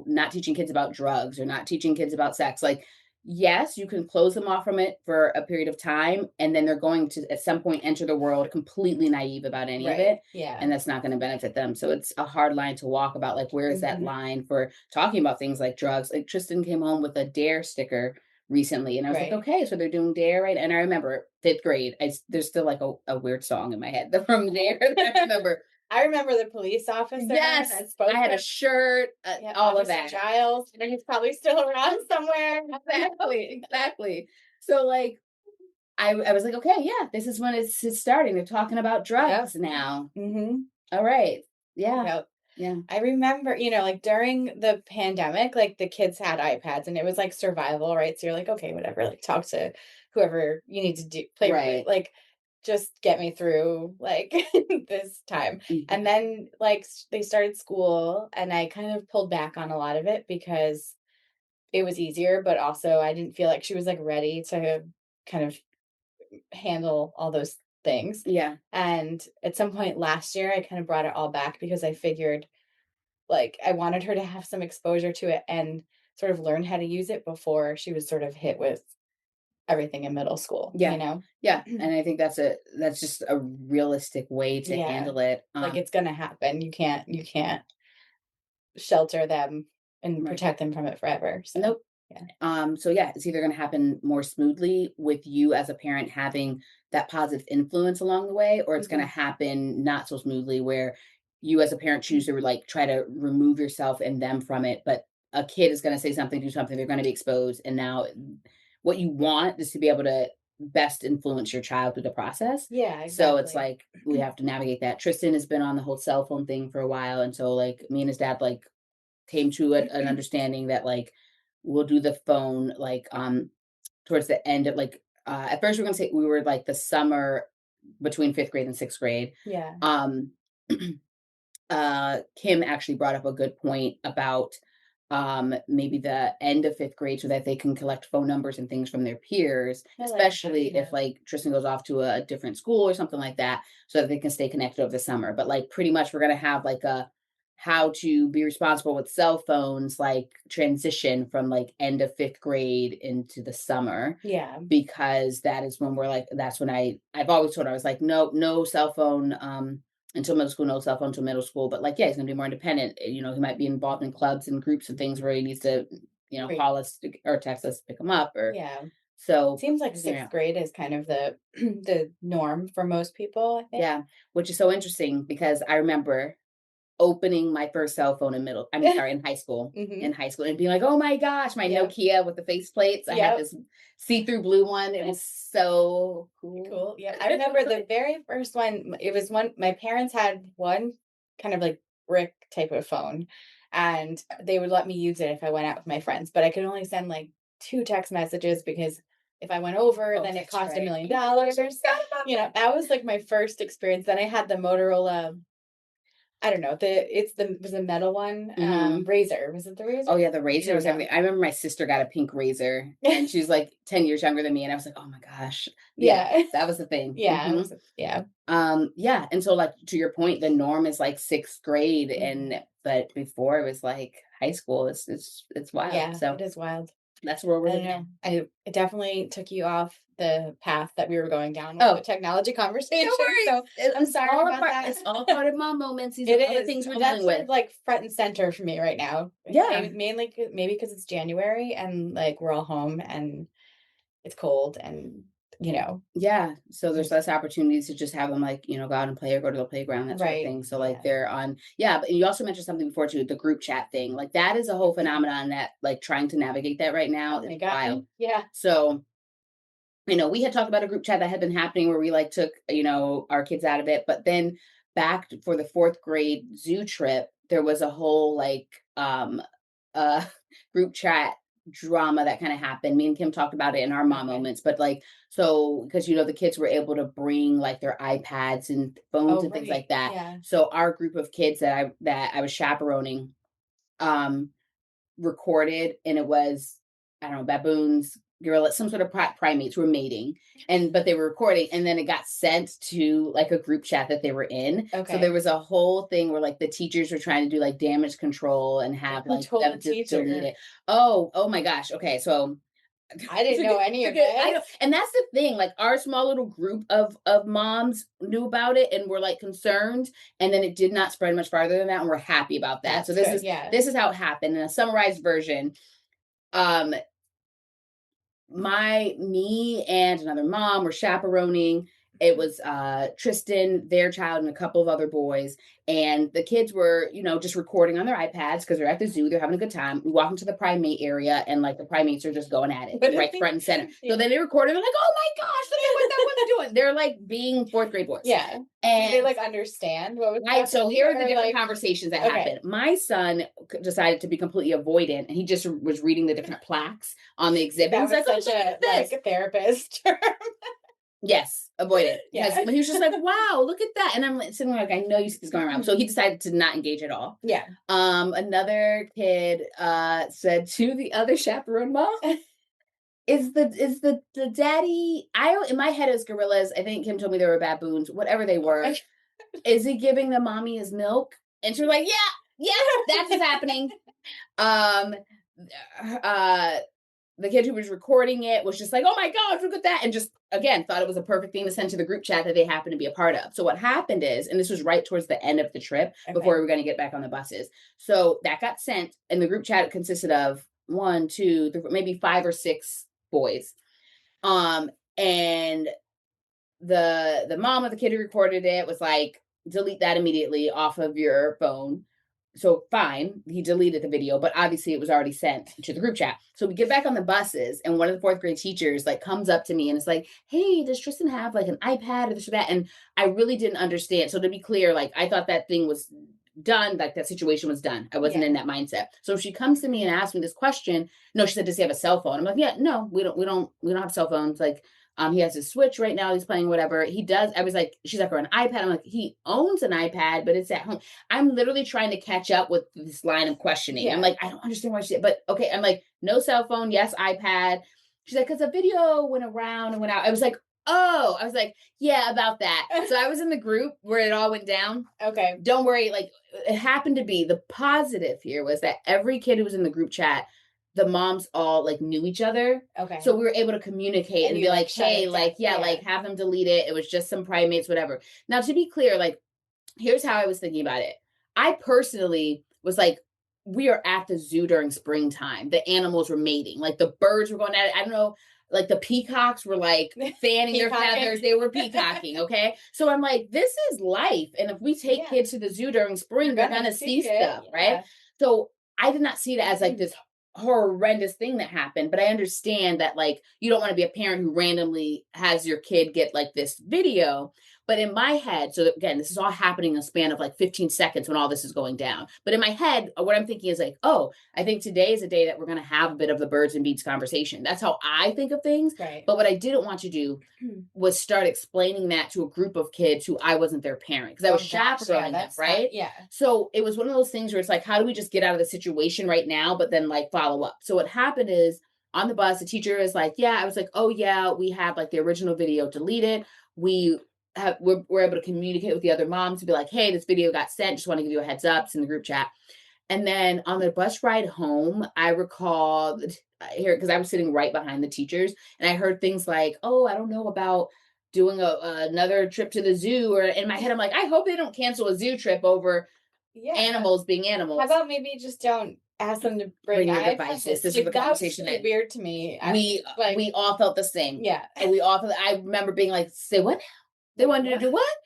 Speaker 1: not teaching kids about drugs or not teaching kids about sex, like, yes, you can close them off from it for a period of time, and then they're going to, at some point, enter the world completely naive about any of
Speaker 2: Right.
Speaker 1: it,
Speaker 2: Yeah.
Speaker 1: and that's not going to benefit them. So it's a hard line to walk about like where is that
Speaker 2: Mhm.
Speaker 1: line for talking about things like drugs? Like Tristan came home with a dare sticker recently and I was like,
Speaker 2: Right.
Speaker 1: okay, so they're doing dare, right? And I remember fifth grade, there's still like a weird song in my head from dare that I remember.
Speaker 2: I remember the police officer
Speaker 1: Yes,
Speaker 2: that spoke
Speaker 1: I had a
Speaker 2: to
Speaker 1: shirt,
Speaker 2: yeah,
Speaker 1: all of
Speaker 2: Officer
Speaker 1: that.
Speaker 2: Giles, and he's probably still around somewhere.
Speaker 1: Exactly, exactly. So like I was like, okay, yeah, this is when it's starting. They're talking about
Speaker 2: Yep.
Speaker 1: drugs now.
Speaker 2: Mhm.
Speaker 1: All right. Yeah.
Speaker 2: Yep.
Speaker 1: Yeah.
Speaker 2: I remember, like during the pandemic, like the kids had iPads and it was like survival, right? So you're like, okay, whatever, like talk to whoever you need to do
Speaker 1: Right.
Speaker 2: like just get me through like this time. And
Speaker 1: Mhm.
Speaker 2: then like they started school and I kind of pulled back on a lot of it because it was easier, but also I didn't feel like she was like ready to kind of handle all those things.
Speaker 1: Yeah.
Speaker 2: And at some point last year, I kind of brought it all back because I figured like, I wanted her to have some exposure to it and sort of learn how to use it before she was sort of hit with everything in middle school, you
Speaker 1: Yeah.
Speaker 2: know?
Speaker 1: Yeah, and I think that's just a realistic way to
Speaker 2: Yeah.
Speaker 1: handle it,
Speaker 2: Like, it's gonna happen. You can't shelter them and
Speaker 1: right.
Speaker 2: protect them from it forever, so,
Speaker 1: Nope.
Speaker 2: yeah.
Speaker 1: So yeah, it's either gonna happen more smoothly with you as a parent having that positive influence along the way, or it's gonna
Speaker 2: Mhm.
Speaker 1: happen not so smoothly where you as a parent choose to like try to remove yourself and them from it, but a kid is gonna say something, do something, they're gonna be exposed, and now what you want is to be able to best influence your child through the process.
Speaker 2: Yeah,
Speaker 1: So it's
Speaker 2: exactly.
Speaker 1: like we have to navigate that. Tristan has been on the whole cell phone thing for a while, and so like me and his dad like came to an understanding that like we'll do the phone like towards the end of like at first we are gonna say we were like the summer between fifth grade and sixth grade.
Speaker 2: Yeah.
Speaker 1: Um Kim actually brought up a good point about maybe the end of fifth grade so that they can collect phone numbers and things from their peers,
Speaker 2: I like that,
Speaker 1: especially if
Speaker 2: yeah.
Speaker 1: like Tristan goes off to a different school or something like that, so that they can stay connected over the summer. But like pretty much we're gonna have like how to be responsible with cell phones, like transition from like end of fifth grade into the summer,
Speaker 2: Yeah.
Speaker 1: because that is when we're like, that's when I've always told her, I was like, no, no cell phone, until middle school, no cell phone until middle school. But like, yeah, he's gonna be more independent. You know, he might be involved in clubs and groups and things where he needs to,
Speaker 2: Right.
Speaker 1: call us or text us to pick him up or
Speaker 2: Yeah.
Speaker 1: so,
Speaker 2: Seems like
Speaker 1: figuring
Speaker 2: 6th
Speaker 1: out.
Speaker 2: grade is kind of the the norm for most people, I think.
Speaker 1: Yeah, which is so interesting because I remember opening my first cell phone in high school.
Speaker 2: Mhm.
Speaker 1: In high school and being like, "Oh my gosh, my
Speaker 2: Yep.
Speaker 1: Nokia with the face plates." I had
Speaker 2: Yep.
Speaker 1: this see-through blue one. It was so cool.
Speaker 2: Cool. Yeah. I remember the very first one, it was one my parents had one kind of like brick type of phone, and they would let me use it if I went out with my friends, but I could only send like 2 text messages because if I went over,
Speaker 1: Oh,
Speaker 2: then it
Speaker 1: that's
Speaker 2: cost
Speaker 1: right.
Speaker 2: $1,000,000.
Speaker 1: Forgot about
Speaker 2: That was like my first experience. Then I had the Motorola, I don't know, it's the was a metal one,
Speaker 1: that. Mhm.
Speaker 2: Razor. Was it the Razor?
Speaker 1: Oh, yeah, the
Speaker 2: You
Speaker 1: razor
Speaker 2: don't
Speaker 1: was
Speaker 2: know.
Speaker 1: everything. I remember my sister got a pink razor, and she's, like, 10 years younger than me, and I was like, "Oh my gosh." Yeah,
Speaker 2: Yeah.
Speaker 1: that was the thing.
Speaker 2: Yeah, it
Speaker 1: Mhm.
Speaker 2: was yeah.
Speaker 1: Yeah, and so, like, to your point, the norm is, like, 6th grade,
Speaker 2: Mhm.
Speaker 1: and but before it was, like, high school. It's wild.
Speaker 2: Yeah,
Speaker 1: So,
Speaker 2: it is wild.
Speaker 1: that's where we're
Speaker 2: I don't
Speaker 1: living
Speaker 2: know.
Speaker 1: in.
Speaker 2: It definitely took you off the path that we were going down with the
Speaker 1: Oh,
Speaker 2: technology
Speaker 1: no
Speaker 2: conversation,
Speaker 1: worries.
Speaker 2: so I'm sorry about that.
Speaker 1: It's all part of mom moments. These are
Speaker 2: It
Speaker 1: all the
Speaker 2: is.
Speaker 1: things we're
Speaker 2: Well, that's
Speaker 1: dealing
Speaker 2: sort
Speaker 1: with.
Speaker 2: of like front and center for me right now.
Speaker 1: Yeah.
Speaker 2: Mainly maybe because it's January and, like, we're all home and it's cold and, you know
Speaker 1: Yeah, so there's
Speaker 2: Mm.
Speaker 1: less opportunities to just have them, like, go out and play or go to the playground, that sort of
Speaker 2: Right.
Speaker 1: thing. So, like,
Speaker 2: Yeah.
Speaker 1: they're on yeah, but you also mentioned something before too, the group chat thing. Like, that is a whole phenomenon that, like, trying to navigate that right now
Speaker 2: Oh
Speaker 1: is
Speaker 2: my god.
Speaker 1: wild.
Speaker 2: Yeah.
Speaker 1: So, we had talked about a group chat that had been happening where we, like, took, our kids out of it, but then for the 4th grade zoo trip, there was a whole, like, uh, group chat drama that kinda happened. Me and Kim talked about it in our mom
Speaker 2: Okay.
Speaker 1: moments, but, like, so because, the kids were able to bring, like, their iPads and phones
Speaker 2: Oh,
Speaker 1: and things
Speaker 2: right.
Speaker 1: like that.
Speaker 2: Yeah.
Speaker 1: So our group of kids that I was chaperoning, um, recorded, and it was, I don't know, baboons, gorillas, some sort of primates were mating, but they were recording, and then it got sent to like a group chat that they were in. So there
Speaker 2: Okay.
Speaker 1: was a whole thing where like the teachers were trying to do like damage control and have
Speaker 2: Who
Speaker 1: like
Speaker 2: told the
Speaker 1: them to delete
Speaker 2: teacher?
Speaker 1: it. Oh my gosh. Okay, so
Speaker 2: I didn't know any of
Speaker 1: I know,
Speaker 2: this.
Speaker 1: and that's the thing. Like our small little group of moms knew about it and were like concerned, and then it did not spread much farther than that, and we're happy about that. So
Speaker 2: That's
Speaker 1: this
Speaker 2: good.
Speaker 1: is
Speaker 2: Yeah.
Speaker 1: this is how it happened in a summarized version. Um, me and another mom were chaperoning. It was Tristan, their child, and a couple of other boys. And the kids were, just recording on their iPads because they're at the zoo. They're having a good time. We walk into the primate area, and like the primates are just going at it,
Speaker 2: What did
Speaker 1: right
Speaker 2: they
Speaker 1: front and center. So
Speaker 2: Yeah.
Speaker 1: then they recorded. They're like, "Oh my gosh, look at what that one's doing!" They're like being fourth grade boys.
Speaker 2: Yeah. Did they,
Speaker 1: And
Speaker 2: like, understand what was
Speaker 1: right, so
Speaker 2: happening
Speaker 1: here are the
Speaker 2: or,
Speaker 1: different
Speaker 2: like
Speaker 1: conversations that
Speaker 2: okay.
Speaker 1: happened. My son decided to be completely avoidant, and he just was reading the different plaques on the exhibit.
Speaker 2: That
Speaker 1: He's
Speaker 2: was
Speaker 1: like, "Oh,
Speaker 2: such
Speaker 1: look
Speaker 2: a,
Speaker 1: at
Speaker 2: like,
Speaker 1: this!"
Speaker 2: a therapist term.
Speaker 1: Yes, avoidant. Because
Speaker 2: Yeah.
Speaker 1: he was just like, "Wow, look at that!" And I'm like, sitting there like, "I know you see this going around." So he decided to not engage at all.
Speaker 2: Yeah.
Speaker 1: Another kid said to the other chaperone mom, "Is the daddy?" In my head is gorillas. I think Kim told me they were baboons. Whatever they were,
Speaker 2: Okay.
Speaker 1: is he giving the mommy his milk? And she's like, "Yeah, yeah, that's what's happening." Um, uh, the kid who was recording it was just like, "Oh my gosh, look at that!" And just again thought it was a perfect thing to send to the group chat that they happened to be a part of. So what happened is, and this was right towards the end of the trip before
Speaker 2: Okay.
Speaker 1: we were going to get back on the buses. So that got sent, and the group chat consisted of one, two, three, maybe five or six boys. And the mom of the kid who recorded it was like, delete that immediately off of your phone. So fine, he deleted the video, but obviously it was already sent to the group chat. So we get back on the buses, and one of the fourth grade teachers like comes up to me and is like, "Hey, does Tristan have like an iPad or this or that?" And I really didn't understand. So to be clear, like I thought that thing was done, like that situation was done. I wasn't
Speaker 2: Yeah.
Speaker 1: in that mindset. So she comes to me and asks me this question. No, she said, "Does he have a cell phone?" I'm like, "Yeah, no, we don't have cell phones." Like, he has his Switch right now. He's playing whatever he does. I was like, she's like, or an iPad. I'm like, he owns an iPad, but it's at home. I'm literally trying to catch up with this line of questioning. I'm
Speaker 2: Yeah.
Speaker 1: like, I don't understand why she, but okay. I'm like, no cell phone, yes, iPad. She's like, because a video went around and went out. I was like, Oh, I was like, yeah, about that. So I was in the group where it all went down.
Speaker 2: Okay.
Speaker 1: Don't worry, like it happened to be the positive here was that every kid who was in the group chat, the moms all like knew each other. So
Speaker 2: Okay.
Speaker 1: we were able to communicate
Speaker 2: And
Speaker 1: and
Speaker 2: you
Speaker 1: be
Speaker 2: like
Speaker 1: like,
Speaker 2: shut
Speaker 1: hey,
Speaker 2: it down.
Speaker 1: like, yeah,
Speaker 2: Yeah.
Speaker 1: like have them delete it. It was just some primates, whatever. Now, to be clear, like, here's how I was thinking about it. I personally was like, we are at the zoo during springtime. The animals were mating. Like the birds were going at it. I don't know. Like the peacocks were like fanning their
Speaker 2: Peacocking.
Speaker 1: feathers. They were peacocking. Okay. So I'm like, this is life. And if we take
Speaker 2: Yeah.
Speaker 1: kids to the zoo during spring,
Speaker 2: You're
Speaker 1: they're
Speaker 2: gonna
Speaker 1: going to
Speaker 2: see
Speaker 1: see
Speaker 2: it.
Speaker 1: stuff. Right.
Speaker 2: Yeah.
Speaker 1: So I did not see it as like this horrendous thing that happened, but I understand that like you don't want to be a parent who randomly has your kid get like this video. But in my head, so again, this is all happening in a span of like 15 seconds when all this is going down. But in my head, what I'm thinking is like, oh, I think today is a day that we're going to have a bit of the birds and beats conversation. That's how I think of things.
Speaker 2: Right.
Speaker 1: But what I didn't want to do was start explaining that to a group of kids who I wasn't their parent because I was
Speaker 2: Oh gosh, yeah,
Speaker 1: chaperoning them,
Speaker 2: that's not,
Speaker 1: right?
Speaker 2: yeah.
Speaker 1: So it was one of those things where it's like, how do we just get out of the situation right now, but then like follow up? So what happened is on the bus, the teacher is like, yeah, I was like, oh yeah, we had like the original video deleted. We're able to communicate with the other moms to be like, hey, this video got sent. Just want to give you a heads up. It's in the group chat. And then on the bus ride home, I recall here because I was sitting right behind the teachers, and I heard things like, "Oh, I don't know about doing another trip to the zoo." Or in my head, I'm like, I hope they don't cancel a zoo trip over
Speaker 2: Yeah.
Speaker 1: animals being
Speaker 2: How
Speaker 1: animals.
Speaker 2: about maybe just don't ask them to bring
Speaker 1: Bring your devices.
Speaker 2: iPads?
Speaker 1: This is
Speaker 2: Like
Speaker 1: the
Speaker 2: that was
Speaker 1: conversation
Speaker 2: really
Speaker 1: that
Speaker 2: weird to me. Like,
Speaker 1: we all felt the same.
Speaker 2: yeah.
Speaker 1: And we all felt, I remember being like, "Say what? They
Speaker 2: Like
Speaker 1: wanted to
Speaker 2: what?
Speaker 1: do what?"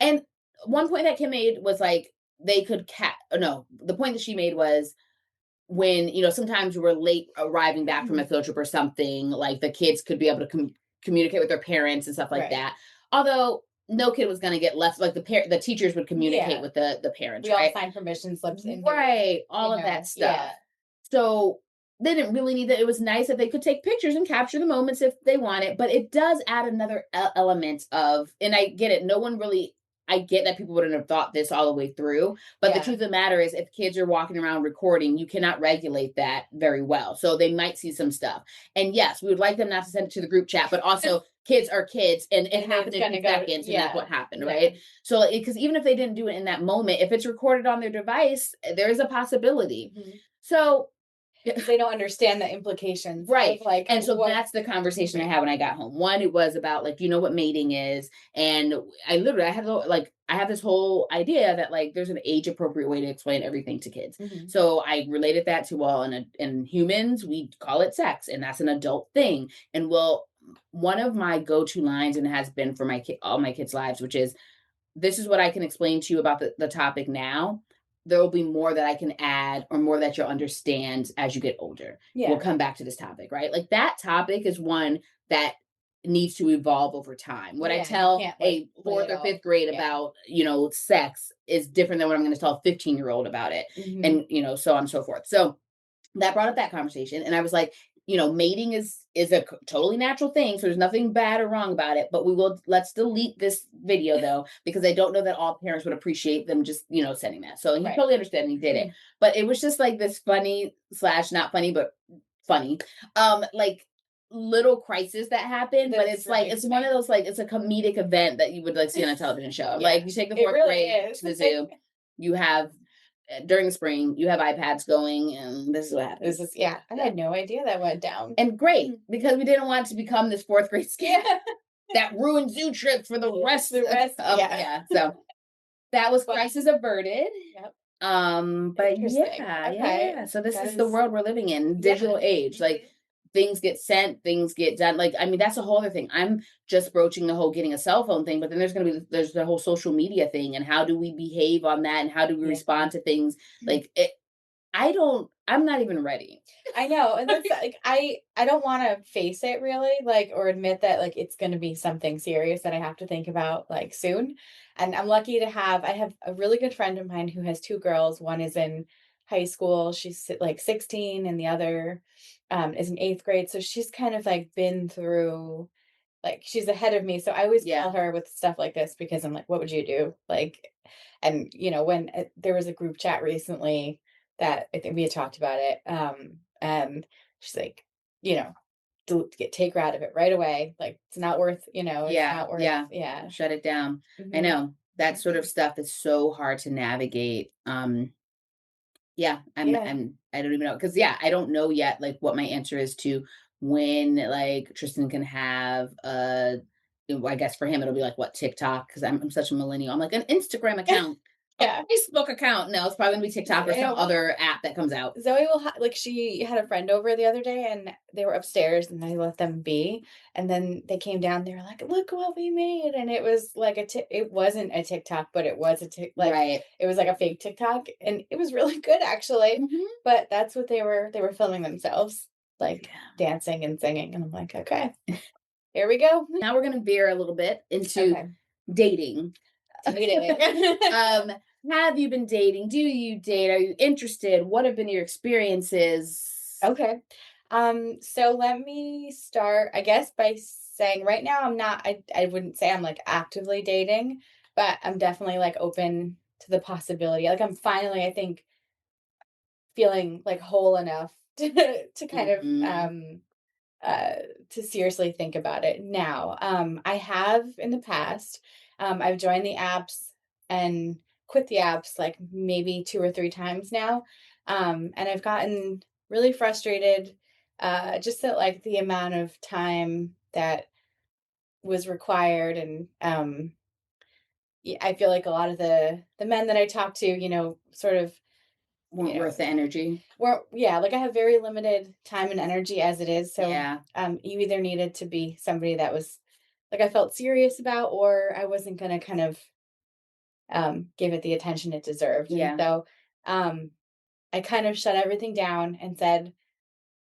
Speaker 1: And one point that Kim made was like they could cat. No, the point that she made was when sometimes we're late arriving back from a field trip or something, like the kids could be able to communicate with their parents and stuff like
Speaker 2: Right.
Speaker 1: that, although no kid was going to get left, like the teachers would communicate
Speaker 2: Yeah.
Speaker 1: with the parents,
Speaker 2: We all
Speaker 1: right?
Speaker 2: signed permission slips in here.
Speaker 1: Right, all of that
Speaker 2: Yeah.
Speaker 1: stuff. So they didn't really need that. It was nice that they could take pictures and capture the moments if they want it, but it does add another element of, and I get it, no one really, I get that people wouldn't have thought this all the way through, but the
Speaker 2: Yeah.
Speaker 1: truth of the matter is if kids are walking around recording, you cannot regulate that very well. So they might see some stuff. And yes, we would like them not to send it to the group chat, but also kids are kids and it
Speaker 2: And
Speaker 1: happened
Speaker 2: it's
Speaker 1: in
Speaker 2: gonna
Speaker 1: 2 seconds and that's
Speaker 2: yeah.
Speaker 1: what happened,
Speaker 2: Yeah.
Speaker 1: right? So because even if they didn't do it in that moment, if it's recorded on their device, there is a possibility.
Speaker 2: Mhm.
Speaker 1: So
Speaker 2: They don't understand the implications
Speaker 1: right.
Speaker 2: of like
Speaker 1: And so
Speaker 2: what.
Speaker 1: that's the conversation I
Speaker 2: Right.
Speaker 1: had when I got home. One, it was about like, you know what mating is. And I had like, I have this whole idea that like there's an age appropriate way to explain everything to kids.
Speaker 2: Mhm.
Speaker 1: So I related that to, well, in humans, we call it sex and that's an adult thing. And well, one of my go-to lines, and it has been for all my kids' lives, which is, this is what I can explain to you about the topic now. There will be more that I can add or more that you'll understand as you get older. We'll
Speaker 2: Yeah.
Speaker 1: come back to this topic, right? Like that topic is one that needs to evolve over time. What I
Speaker 2: Yeah, you
Speaker 1: tell
Speaker 2: can't like
Speaker 1: a
Speaker 2: lay
Speaker 1: fourth
Speaker 2: it
Speaker 1: or
Speaker 2: all.
Speaker 1: fifth grade
Speaker 2: Yeah.
Speaker 1: about, sex is different than what I'm going to tell a 15-year-old about it.
Speaker 2: Mhm.
Speaker 1: And, so on and so forth. So that brought up that conversation and I was like, mating is a totally natural thing, so there's nothing bad or wrong about it, but let's delete this video though because I don't know that all parents would appreciate them just sending that. So he
Speaker 2: Right.
Speaker 1: totally understood and he did it, but it was just like this funny slash not funny but funny like little crisis that happened, but
Speaker 2: That's
Speaker 1: it's like
Speaker 2: really
Speaker 1: it's one of those, like, it's a comedic event that you would like see on a television show.
Speaker 2: yeah.
Speaker 1: Like you take the
Speaker 2: It
Speaker 1: fourth
Speaker 2: really
Speaker 1: grade
Speaker 2: is.
Speaker 1: to the zoo, you have during the spring, you have iPads going, and this is what happens.
Speaker 2: This is yeah. I had no idea that went down.
Speaker 1: And great, because we didn't want it to become this fourth grade scam
Speaker 2: Yeah.
Speaker 1: that ruined zoo trips for the rest
Speaker 2: The rest, yeah.
Speaker 1: yeah. So that was
Speaker 2: But
Speaker 1: crisis averted.
Speaker 2: yep.
Speaker 1: But
Speaker 2: Interesting. Okay.
Speaker 1: yeah. So this
Speaker 2: That
Speaker 1: is the
Speaker 2: is
Speaker 1: world we're living in,
Speaker 2: yeah.
Speaker 1: digital age. Like things get sent, things get done. Like, I mean, that's a whole other thing. I'm just broaching the whole getting a cell phone thing, but then there's the whole social media thing and how do we behave on that and how do we
Speaker 2: Yeah.
Speaker 1: respond to things like it. I'm not even ready.
Speaker 2: I know, and that's like I don't want to face it really, like or admit that like it's going to be something serious that I have to think about like soon. And I'm lucky to have I have a really good friend of mine who has two girls. One is in high school, she's like 16, and the other is in eighth grade. So she's kind of like been through like she's ahead of me. So I always
Speaker 1: Yeah.
Speaker 2: call her with stuff like this because I'm like, what would you do? Like, and when there was a group chat recently that I think we had talked about it. And she's like, you know, take her out of it right away. Like, it's not worth, it's
Speaker 1: Yeah,
Speaker 2: not worth,
Speaker 1: yeah.
Speaker 2: yeah.
Speaker 1: Shut it down. I
Speaker 2: Hmm.
Speaker 1: know. That sort of stuff is so hard to navigate. Yeah,
Speaker 2: Yeah.
Speaker 1: I don't even know, because yeah, I don't know yet, like, what my answer is to when, like, Tristan can have I guess for him it'll be like what, TikTok, because I'm such a millennial. I'm like an Instagram account, a
Speaker 2: Yeah.
Speaker 1: Facebook account. No, it's probably gonna be TikTok or some
Speaker 2: Yeah.
Speaker 1: other app that comes out.
Speaker 2: Zoe will like, she had a friend over the other day, and they were upstairs, and I let them be, and then they came down, they were like, "Look what we made," and it was like it wasn't a TikTok, but it was
Speaker 1: Right.
Speaker 2: it was like a fake TikTok, and it was really good, actually,
Speaker 1: Mhm.
Speaker 2: but that's what they were filming themselves, like, dancing and singing, and I'm like, "Okay, here we go."
Speaker 1: Now we're gonna veer a little bit into
Speaker 2: Okay.
Speaker 1: dating.
Speaker 2: Dating.
Speaker 1: um, have you been dating? Do you date? Are you interested? What have been your experiences?
Speaker 2: Okay. So let me start, I guess, by saying right now I wouldn't say I'm like actively dating, but I'm definitely like open to the possibility. Like, I'm finally, I think, feeling like whole enough to kind of
Speaker 1: Mhm.
Speaker 2: uh to seriously think about it now. I have in the past. I've joined the apps and quit the apps like maybe 2 or 3 times now. And I've gotten really frustrated, just at like the amount of time that was required. And I feel like a lot of the men that I talk to, sort of,
Speaker 1: Weren't worth the energy.
Speaker 2: well, yeah, like, I have very limited time and energy as it is, so,
Speaker 1: Yeah.
Speaker 2: you either needed to be somebody that was, like, I felt serious about, or I wasn't gonna kind of, give it the attention it deserved. And
Speaker 1: Yeah.
Speaker 2: so, um, I kind of shut everything down and said,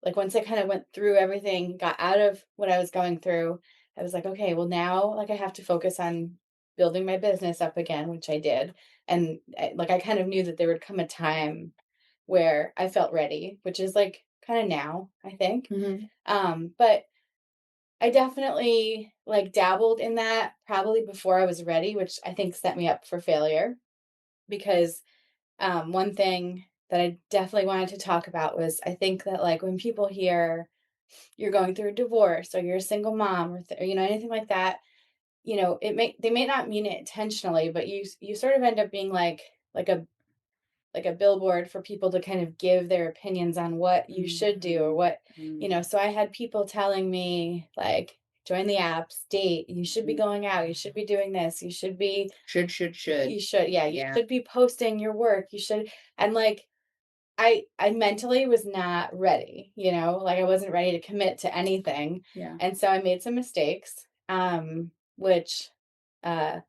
Speaker 2: like, once I kinda went through everything, got out of what I was going through, I was like, "Okay, well, now, like, I have to focus on building my business up again," which I did, and, like, I kind of knew that there would come a time where I felt ready, which is, like, kinda now, I think.
Speaker 1: Mhm.
Speaker 2: But I definitely, like, dabbled in that probably before I was ready, which I think set me up for failure, because, one thing that I definitely wanted to talk about was, I think that, like, when people hear you're going through a divorce, or you're a single mom, or anything like that, they may not mean it intentionally, but you sort of end up being like a billboard for people to kind of give their opinions on what you should do, or
Speaker 1: Mhm.
Speaker 2: what,
Speaker 1: Mhm.
Speaker 2: so I had people telling me, like, join the apps, date, you should be
Speaker 1: Mhm.
Speaker 2: going out, you should be doing this,
Speaker 1: Should.
Speaker 2: you
Speaker 1: Yeah.
Speaker 2: should be posting your work, you should. And, like, I mentally was not ready, like, I wasn't ready to commit to anything.
Speaker 1: Yeah.
Speaker 2: And so I made some mistakes, which, uh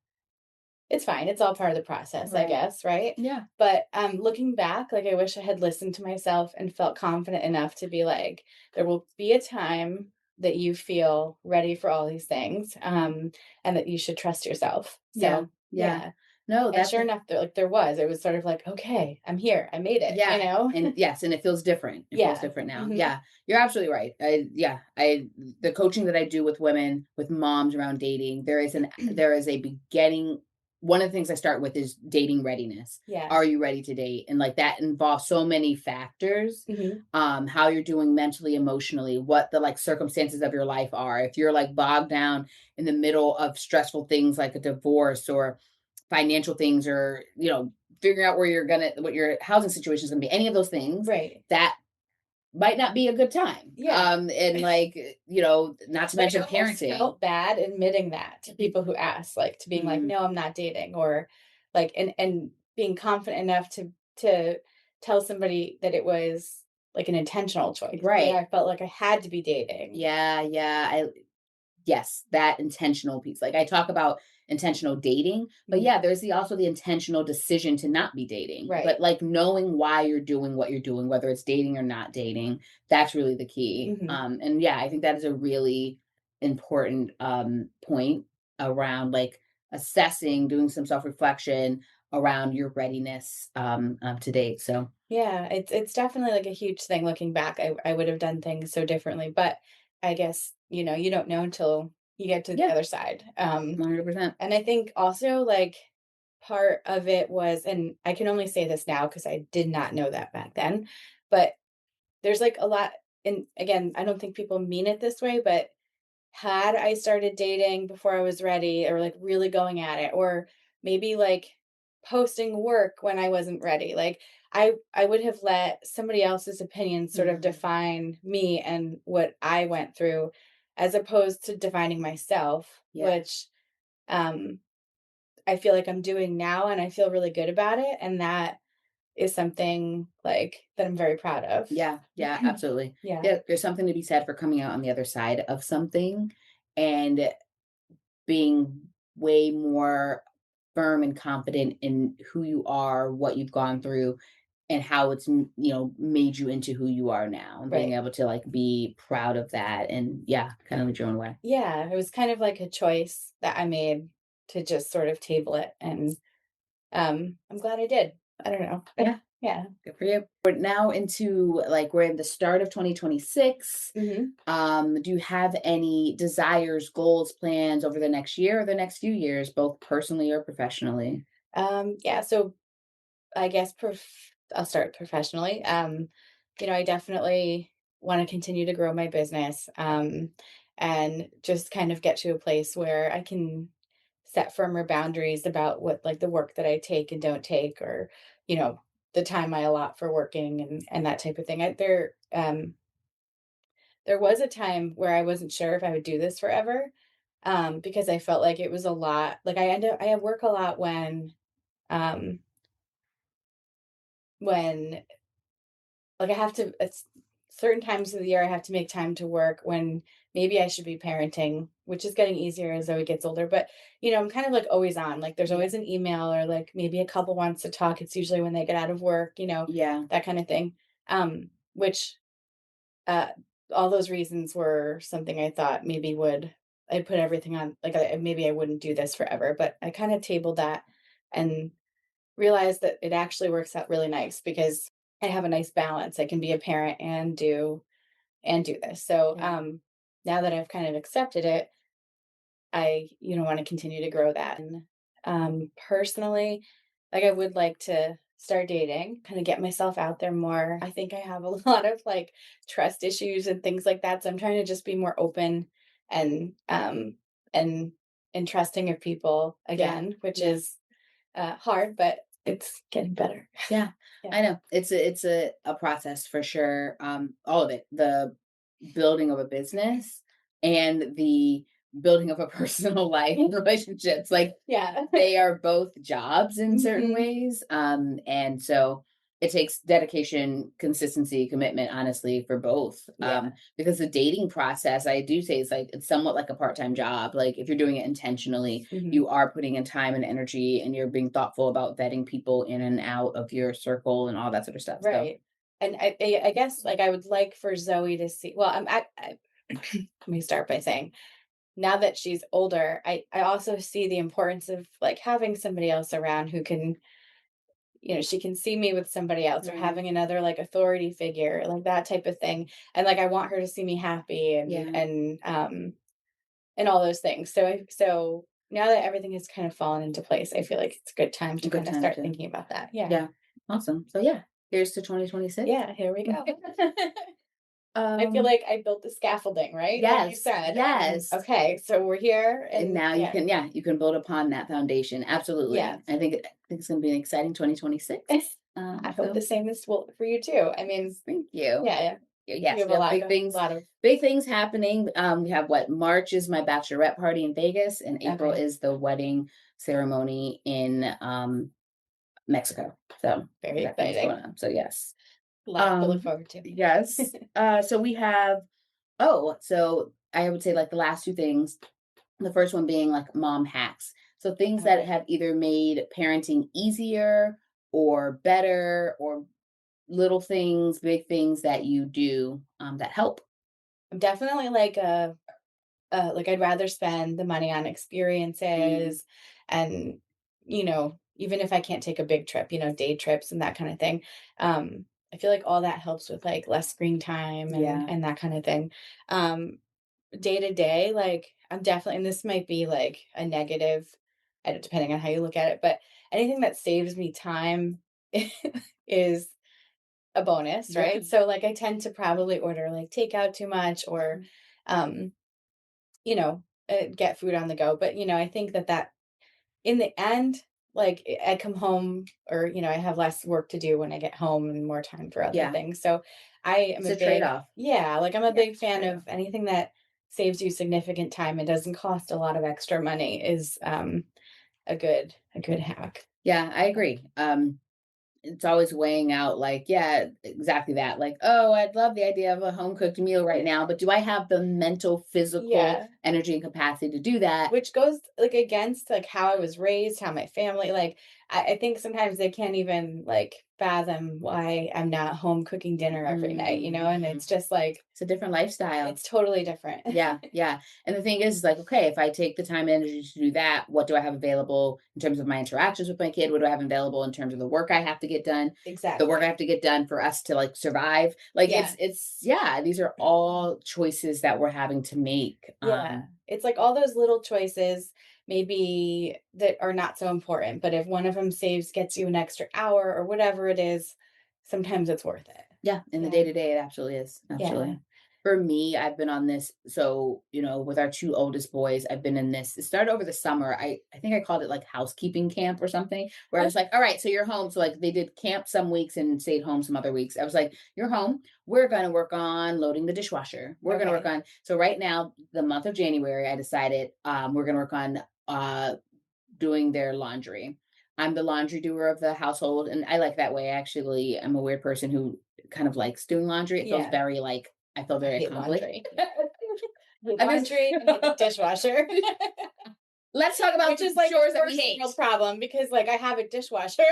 Speaker 2: it's fine, it's all part of the process, I
Speaker 1: Right.
Speaker 2: guess, right?
Speaker 1: Yeah.
Speaker 2: But, looking back, like, I wish I had listened to myself and felt confident enough to be like, "There will be a time that you feel ready for all these things, and that you should trust yourself."
Speaker 1: Yeah.
Speaker 2: So,
Speaker 1: Yeah.
Speaker 2: yeah,
Speaker 1: No,
Speaker 2: and
Speaker 1: that's
Speaker 2: sure
Speaker 1: a
Speaker 2: enough, there was. It was sort of like, "Okay, I'm here, I made it,"
Speaker 1: yeah.
Speaker 2: you know?
Speaker 1: And yes, and it feels different. It feels
Speaker 2: Yeah.
Speaker 1: different now.
Speaker 2: Mhm.
Speaker 1: Yeah. You're absolutely right. I the coaching that I do with women, with moms around dating, there is a beginning. One of the things I start with is dating readiness.
Speaker 2: Yeah.
Speaker 1: Are you ready to date? And like that involves so many factors.
Speaker 2: Mhm.
Speaker 1: How you're doing mentally, emotionally, what the like circumstances of your life are. If you're like bogged down in the middle of stressful things like a divorce or financial things, or figuring out what your housing situation is gonna be, any of those things,
Speaker 2: Right.
Speaker 1: that might not be a good time.
Speaker 2: Yeah.
Speaker 1: And like, not to
Speaker 2: Like, I
Speaker 1: mention
Speaker 2: almost
Speaker 1: parenting.
Speaker 2: felt bad admitting that to people who asked, like, to being like,
Speaker 1: Mm,
Speaker 2: "No, I'm not dating," or, like, and being confident enough to tell somebody that it was, like, an intentional choice. Like,
Speaker 1: right.
Speaker 2: I felt like I had to be dating.
Speaker 1: Yeah, yeah. Yes, that intentional piece. Like I talk about intentional dating, but
Speaker 2: Mhm.
Speaker 1: yeah, there's also the intentional decision to not be dating.
Speaker 2: Right.
Speaker 1: But like knowing why you're doing what you're doing, whether it's dating or not dating, that's really the key.
Speaker 2: Mhm.
Speaker 1: And yeah, I think that is a really important point around like assessing, doing some self-reflection around your readiness to date. So
Speaker 2: Yeah, it's definitely, like, a huge thing looking back. I would have done things so differently, but I guess, you don't know until you get to the
Speaker 1: yeah,
Speaker 2: other side.
Speaker 1: 100%.
Speaker 2: And I think also, like, part of it was, and I can only say this now because I did not know that back then, but there's, like, a lot. and again, I don't think people mean it this way, but had I started dating before I was ready, or like really going at it, or maybe like posting work when I wasn't ready, like I would have let somebody else's opinion sort of
Speaker 1: Mm,
Speaker 2: define me and what I went through, as opposed to defining myself,
Speaker 1: yeah.
Speaker 2: which um I feel like I'm doing now, and I feel really good about it, and that is something like that I'm very proud of.
Speaker 1: Yeah, yeah, absolutely.
Speaker 2: Yeah.
Speaker 1: Yeah, there's something to be said for coming out on the other side of something and being way more firm and confident in who you are, what you've gone through, and how it's made you into who you are now, and being
Speaker 2: Right.
Speaker 1: able to like be proud of that, and yeah, kind of lead your own way.
Speaker 2: Yeah, it was kind of like a choice that I made to just sort of table it, and I'm glad I did. I don't know.
Speaker 1: Yeah,
Speaker 2: Yeah.
Speaker 1: good for you. We're now into like we're in the start of 2026.
Speaker 2: Mhm.
Speaker 1: Do you have any desires, goals, plans over the next year or the next few years, both personally or professionally?
Speaker 2: Yeah, so I guess I'll start professionally. I definitely want to continue to grow my business, and just kind of get to a place where I can set firmer boundaries about what, like, the work that I take and don't take, or you know the time I allot for working, and that type of thing. There was a time where I wasn't sure if I would do this forever, because I felt like it was a lot. Like I work a lot um, when like I have to, it's certain times of the year I have to make time to work when maybe I should be parenting, which is getting easier as Zoe gets older. But I'm kind of like always on. Like there's
Speaker 1: Yeah.
Speaker 2: always an email, or like maybe a couple wants to talk. It's usually when they get out of work,
Speaker 1: Yeah.
Speaker 2: that kind of thing. Which uh all those reasons were something I thought maybe would I put everything on, like maybe I wouldn't do this forever, but I kind of tabled that and realized that it actually works out really nice because I have a nice balance. I can be a parent and do this. So
Speaker 1: Yeah.
Speaker 2: now that I've kind of accepted it, I want to continue to grow that. And personally, like I would like to start dating, kind of get myself out there more. I think I have a lot of like trust issues and things like that. So I'm trying to just be more open and and and trusting of people
Speaker 1: Yeah.
Speaker 2: again, which
Speaker 1: Yeah.
Speaker 2: is hard, but it's getting better.
Speaker 1: Yeah.
Speaker 2: Yeah.
Speaker 1: I know. It's a process for sure. All of it. The building of a business and the building of a personal life and relationships. Like
Speaker 2: Yeah.
Speaker 1: they are both jobs in certain
Speaker 2: Mhm.
Speaker 1: ways. And so it takes dedication, consistency, commitment, honestly, for both.
Speaker 2: Yeah.
Speaker 1: Because the dating process, I do say, it's somewhat like a part-time job. Like if you're doing it intentionally,
Speaker 2: Mhm.
Speaker 1: you are putting in time and energy, and you're being thoughtful about vetting people in and out of your circle and all that sort of stuff. So
Speaker 2: Right. And I guess, like, I would like for Zoe to see, well, let me start by saying, now that she's older, I also see the importance of, like, having somebody else around who can, she can see me with somebody else, or
Speaker 1: right.
Speaker 2: having another, like, authority figure, like, that type of thing, and, like, I want her to see me happy,
Speaker 1: Yeah.
Speaker 2: and all those things. So now that everything has kind of fallen into place, I feel like it's a good time
Speaker 1: A
Speaker 2: to
Speaker 1: good
Speaker 2: kinda
Speaker 1: time
Speaker 2: start
Speaker 1: to,
Speaker 2: thinking about that. Yeah.
Speaker 1: yeah. Awesome. So yeah, here's to 2026.
Speaker 2: Yeah, here we go. I feel
Speaker 1: um
Speaker 2: like I built the scaffolding, right? Like you
Speaker 1: yes,
Speaker 2: said, and
Speaker 1: yes.
Speaker 2: okay, so we're here,
Speaker 1: And
Speaker 2: and
Speaker 1: now you
Speaker 2: yeah,
Speaker 1: can, yeah, you can build upon that foundation.
Speaker 2: yeah.
Speaker 1: Absolutely. I think it's gonna be an exciting 2026.
Speaker 2: I hope the
Speaker 1: So
Speaker 2: same is will for you too. I mean,
Speaker 1: thank you.
Speaker 2: yeah, yeah. You
Speaker 1: Yes,
Speaker 2: have
Speaker 1: we
Speaker 2: a
Speaker 1: have
Speaker 2: lot a lot of
Speaker 1: big things happening. We have what March is my bachelorette party in Vegas, and April
Speaker 2: okay,
Speaker 1: is the wedding ceremony in Mexico. So we
Speaker 2: very
Speaker 1: got things going
Speaker 2: exciting.
Speaker 1: on. So yes.
Speaker 2: A lot to look forward to.
Speaker 1: Yes. So we have so I would say like the last two things. The first one being like mom hacks. So things that
Speaker 2: Okay.
Speaker 1: have either made parenting easier or better, or little things, big things that you do that help.
Speaker 2: I'm definitely like I'd rather spend the money on
Speaker 1: Mm,
Speaker 2: experiences, and even if I can't take a big trip, day trips and that kind of thing. I feel like all that helps with like less screen time and
Speaker 1: yeah.
Speaker 2: that kind of thing. Um, Day to day, like I'm definitely, and this might be like a negative, depending on how you look at it, but anything that saves me time is a bonus,
Speaker 1: Yeah.
Speaker 2: right? So like I tend to probably order like takeout too much or
Speaker 1: Mhm.
Speaker 2: um you know, get food on the go. But I think that in the end, like I come home or I have less work to do when I get home and more time for other
Speaker 1: Yeah.
Speaker 2: things. So I am
Speaker 1: It's
Speaker 2: a
Speaker 1: a
Speaker 2: big
Speaker 1: trade-off.
Speaker 2: yeah, like I'm a
Speaker 1: Yeah,
Speaker 2: big
Speaker 1: it's a
Speaker 2: fan
Speaker 1: trade-off.
Speaker 2: of anything that saves you significant time and doesn't cost a lot of extra money is a good hack.
Speaker 1: Yeah, I agree. It's always weighing out like, yeah, exactly that. Like, oh, I'd love the idea of a home cooked meal right now, but do I have the mental, physical
Speaker 2: Yeah.
Speaker 1: energy and capacity to do that?
Speaker 2: Which goes, like, against, like, how I was raised, how my family like, I think sometimes they can't even, like, fathom why I'm not home cooking dinner every night, and
Speaker 1: Mhm.
Speaker 2: it's just, like,
Speaker 1: It's a different lifestyle.
Speaker 2: it's totally different.
Speaker 1: Yeah, yeah. And the thing is like, okay, if I take the time and energy to do that, what do I have available in terms of my interactions with my kid? What do I have available in terms of the work I have to get done? The work I
Speaker 2: Exactly.
Speaker 1: have to get done for us to like survive. Like
Speaker 2: Yeah.
Speaker 1: it's yeah, these are all choices that we're having to make.
Speaker 2: Yeah. It's like all those little choices maybe that are not so important, but if one of them saves gets you an extra hour or whatever it is, sometimes it's worth it.
Speaker 1: Yeah, in the
Speaker 2: Yeah.
Speaker 1: day to day, it absolutely is.
Speaker 2: Yeah.
Speaker 1: Absolutely. For me, I've been on this. So, with our two oldest boys, I've been in this. It started over the summer. I think I called it like housekeeping camp or something, where I was like, all right, so you're home. So, like, they did camp some weeks and stayed home some other weeks. I was like, you're home. We're going to work on loading the dishwasher. We're going to work
Speaker 2: Okay.
Speaker 1: on. So, right now, the month of January, I decided we're going to work on doing their laundry. I'm the laundry doer of the household, and I like that way. Actually, I'm a weird person who kind of likes doing laundry. It feels
Speaker 2: Yeah.
Speaker 1: very like I feel
Speaker 2: I
Speaker 1: very
Speaker 2: hate
Speaker 1: accomplished.
Speaker 2: laundry. Hate
Speaker 1: I'm just
Speaker 2: laundry and hate the dishwasher.
Speaker 1: let's talk about
Speaker 2: Which
Speaker 1: the
Speaker 2: is like a
Speaker 1: chores that we
Speaker 2: first
Speaker 1: hate.
Speaker 2: world problem because like I have a dishwasher.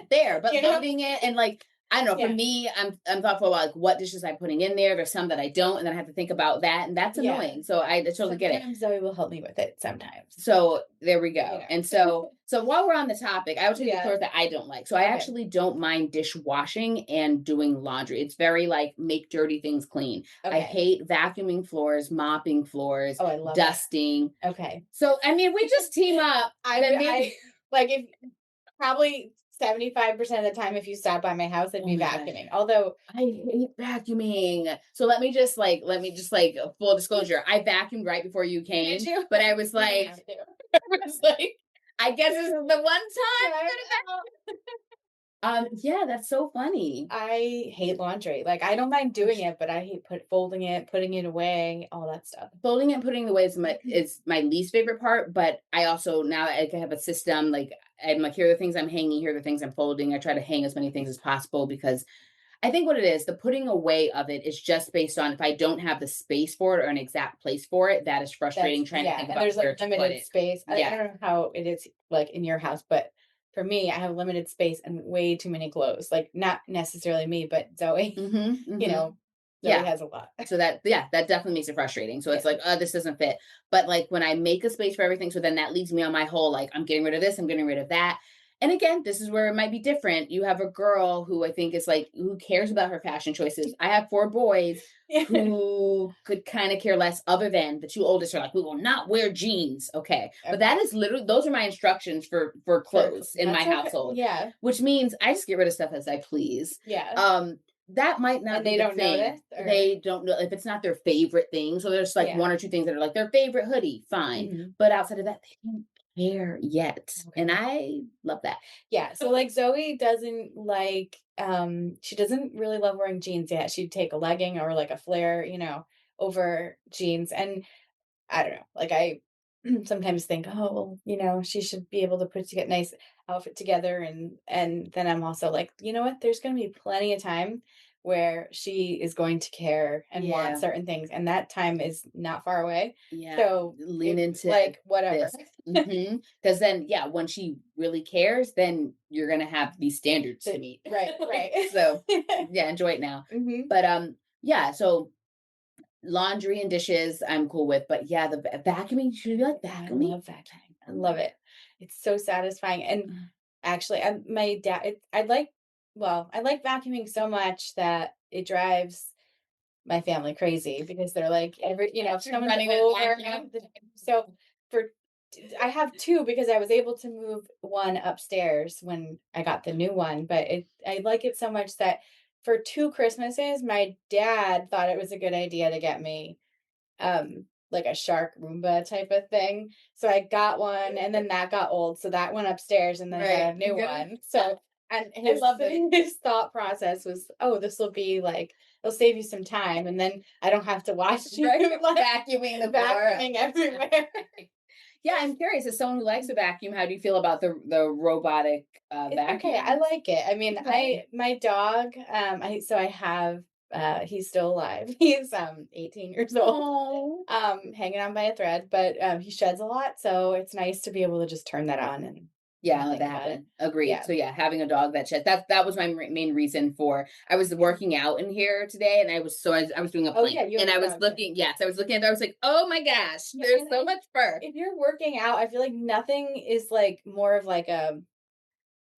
Speaker 1: There, but
Speaker 2: you know?
Speaker 1: loading it and like I don't know. For
Speaker 2: Yeah.
Speaker 1: me, I'm thoughtful about like what dishes I'm putting in there. There's some that I don't, and then I have to think about that, and that's
Speaker 2: Yeah.
Speaker 1: annoying. So I totally get it.
Speaker 2: Sometimes Zoe will help me with it sometimes.
Speaker 1: So there we
Speaker 2: You
Speaker 1: go. And
Speaker 2: know.
Speaker 1: so while we're on the topic, I will tell you the
Speaker 2: Yeah.
Speaker 1: chores that I don't like. So I
Speaker 2: Okay.
Speaker 1: actually don't mind dishwashing and doing laundry. It's very like make dirty things clean. I
Speaker 2: Okay.
Speaker 1: hate vacuuming floors, mopping floors,
Speaker 2: Oh, I love that.
Speaker 1: dusting.
Speaker 2: Okay.
Speaker 1: So I mean, we just team up. Then
Speaker 2: I
Speaker 1: maybe.
Speaker 2: like if probably 75% of the time if you stop by my house, I'd
Speaker 1: Oh
Speaker 2: be
Speaker 1: my god,
Speaker 2: vacuuming. Although
Speaker 1: I hate vacuuming. So let me just like full disclosure. I vacuumed right before you
Speaker 2: did
Speaker 1: came,
Speaker 2: you?
Speaker 1: but I was
Speaker 2: You didn't
Speaker 1: like,
Speaker 2: have to.
Speaker 1: I was like, I guess this is the one time I'm
Speaker 2: Yeah,
Speaker 1: gonna. Yeah, that's so funny.
Speaker 2: I hate laundry. Like, I don't mind doing it, but I hate folding it, putting it away, all that stuff.
Speaker 1: Folding and putting it away is my least favorite part, but I also now I can have a system like I'm like here are the things I'm hanging, here are the things I'm folding. I try to hang as many things as possible because I think what it is, the putting away of it is just based on if I don't have the space for it or an exact place for it, that is
Speaker 2: That's
Speaker 1: frustrating trying to
Speaker 2: yeah,
Speaker 1: think
Speaker 2: and
Speaker 1: about
Speaker 2: there's
Speaker 1: where
Speaker 2: like
Speaker 1: to put
Speaker 2: limited
Speaker 1: it.
Speaker 2: space. I
Speaker 1: Yeah.
Speaker 2: don't know how it is like in your house, but for me, I have limited space and way too many clothes. Like not necessarily me, but Zoe,
Speaker 1: Mhm.
Speaker 2: you
Speaker 1: Mhm.
Speaker 2: know, Zoe
Speaker 1: Yeah.
Speaker 2: has a lot.
Speaker 1: So that yeah, that definitely makes it frustrating. So
Speaker 2: Yeah.
Speaker 1: it's like, oh, this doesn't fit. But like when I make a space for everything, so then that leads me on my whole like I'm getting rid of this, I'm getting rid of that. And again, this is where it might be different. You have a girl who I think is like who cares about her fashion choices. I have four boys
Speaker 2: Yeah.
Speaker 1: who could kind of care less, other than the two oldest are like, we will not wear jeans. Okay. But that
Speaker 2: Okay.
Speaker 1: is literally those are my instructions for clothes in my
Speaker 2: That's okay.
Speaker 1: household,
Speaker 2: Yeah.
Speaker 1: which means I just get rid of stuff as I please.
Speaker 2: Yeah.
Speaker 1: Um, that might not
Speaker 2: And
Speaker 1: be
Speaker 2: they
Speaker 1: the
Speaker 2: don't
Speaker 1: thing.
Speaker 2: notice or
Speaker 1: They don't know if it's not their favorite thing. So there's like
Speaker 2: yeah.
Speaker 1: one or two things that are like their favorite hoodie, fine.
Speaker 2: Mhm.
Speaker 1: But outside of that, they don't care yet. And
Speaker 2: Okay.
Speaker 1: I love that.
Speaker 2: Yeah, so, like, Zoe doesn't like, she doesn't really love wearing jeans yet. She'd take a legging or, like, a flare, over jeans, and I don't know, like, I sometimes think, "Oh, well, she should be able to put to get nice outfit together," and then I'm also like, "You know what? There's gonna be plenty of time where she is going to care and want
Speaker 1: Yeah.
Speaker 2: certain things, and that time is not far away."
Speaker 1: Yeah.
Speaker 2: So,
Speaker 1: Lean
Speaker 2: if
Speaker 1: into
Speaker 2: like, whatever.
Speaker 1: this. Because then, yeah, when she really cares, then you're going to have these standards to meet.
Speaker 2: Right, right.
Speaker 1: So, yeah, enjoy it now.
Speaker 2: Mhm.
Speaker 1: But yeah, so laundry and dishes, I'm cool with. But yeah, the vacuuming, should you like
Speaker 2: I
Speaker 1: vacuuming?
Speaker 2: love vacuuming. I love it. It's so satisfying. And actually, my dad, I like vacuuming so much that it drives my family crazy because they're like if
Speaker 1: You're
Speaker 2: someone's
Speaker 1: running a
Speaker 2: over,
Speaker 1: vacuum.
Speaker 2: so for I have two because I was able to move one upstairs when I got the new one, but I like it so much that for 2 Christmases, my dad thought it was a good idea to get me, like a shark Roomba type of thing. So I got one and then that got old. So that went upstairs and then I got
Speaker 1: Right.
Speaker 2: a new
Speaker 1: Good.
Speaker 2: one. So and
Speaker 1: I
Speaker 2: his
Speaker 1: love it.
Speaker 2: his thought process was, oh, this will be like it'll save you some time and then I don't have to watch you
Speaker 1: Right.
Speaker 2: like
Speaker 1: Vacuuming the floor.
Speaker 2: vacuuming everywhere.
Speaker 1: Yeah, I'm curious. As someone who likes a vacuum, how do you feel about the robotic
Speaker 2: It's okay. I
Speaker 1: vacuum?
Speaker 2: like it. I mean,
Speaker 1: Okay.
Speaker 2: my dog, I have he's still alive. He's 18 years old.
Speaker 1: Oh.
Speaker 2: Hanging on by a thread, but he sheds a lot, so it's nice to be able to just turn that on and
Speaker 1: Yeah,
Speaker 2: not
Speaker 1: let
Speaker 2: think
Speaker 1: that
Speaker 2: about it.
Speaker 1: happen. Agreed.
Speaker 2: Yeah.
Speaker 1: So yeah, having a dog that sheds. That was my main reason for. I was working out in here today, and I was doing a
Speaker 2: Oh
Speaker 1: plank,
Speaker 2: yeah, you have
Speaker 1: and
Speaker 2: a
Speaker 1: I was
Speaker 2: dog too.
Speaker 1: looking. Yes, I was looking at. I was like, oh my gosh,
Speaker 2: Yeah,
Speaker 1: there's
Speaker 2: and
Speaker 1: so much fur.
Speaker 2: if you're working out, I feel like nothing is like more of like a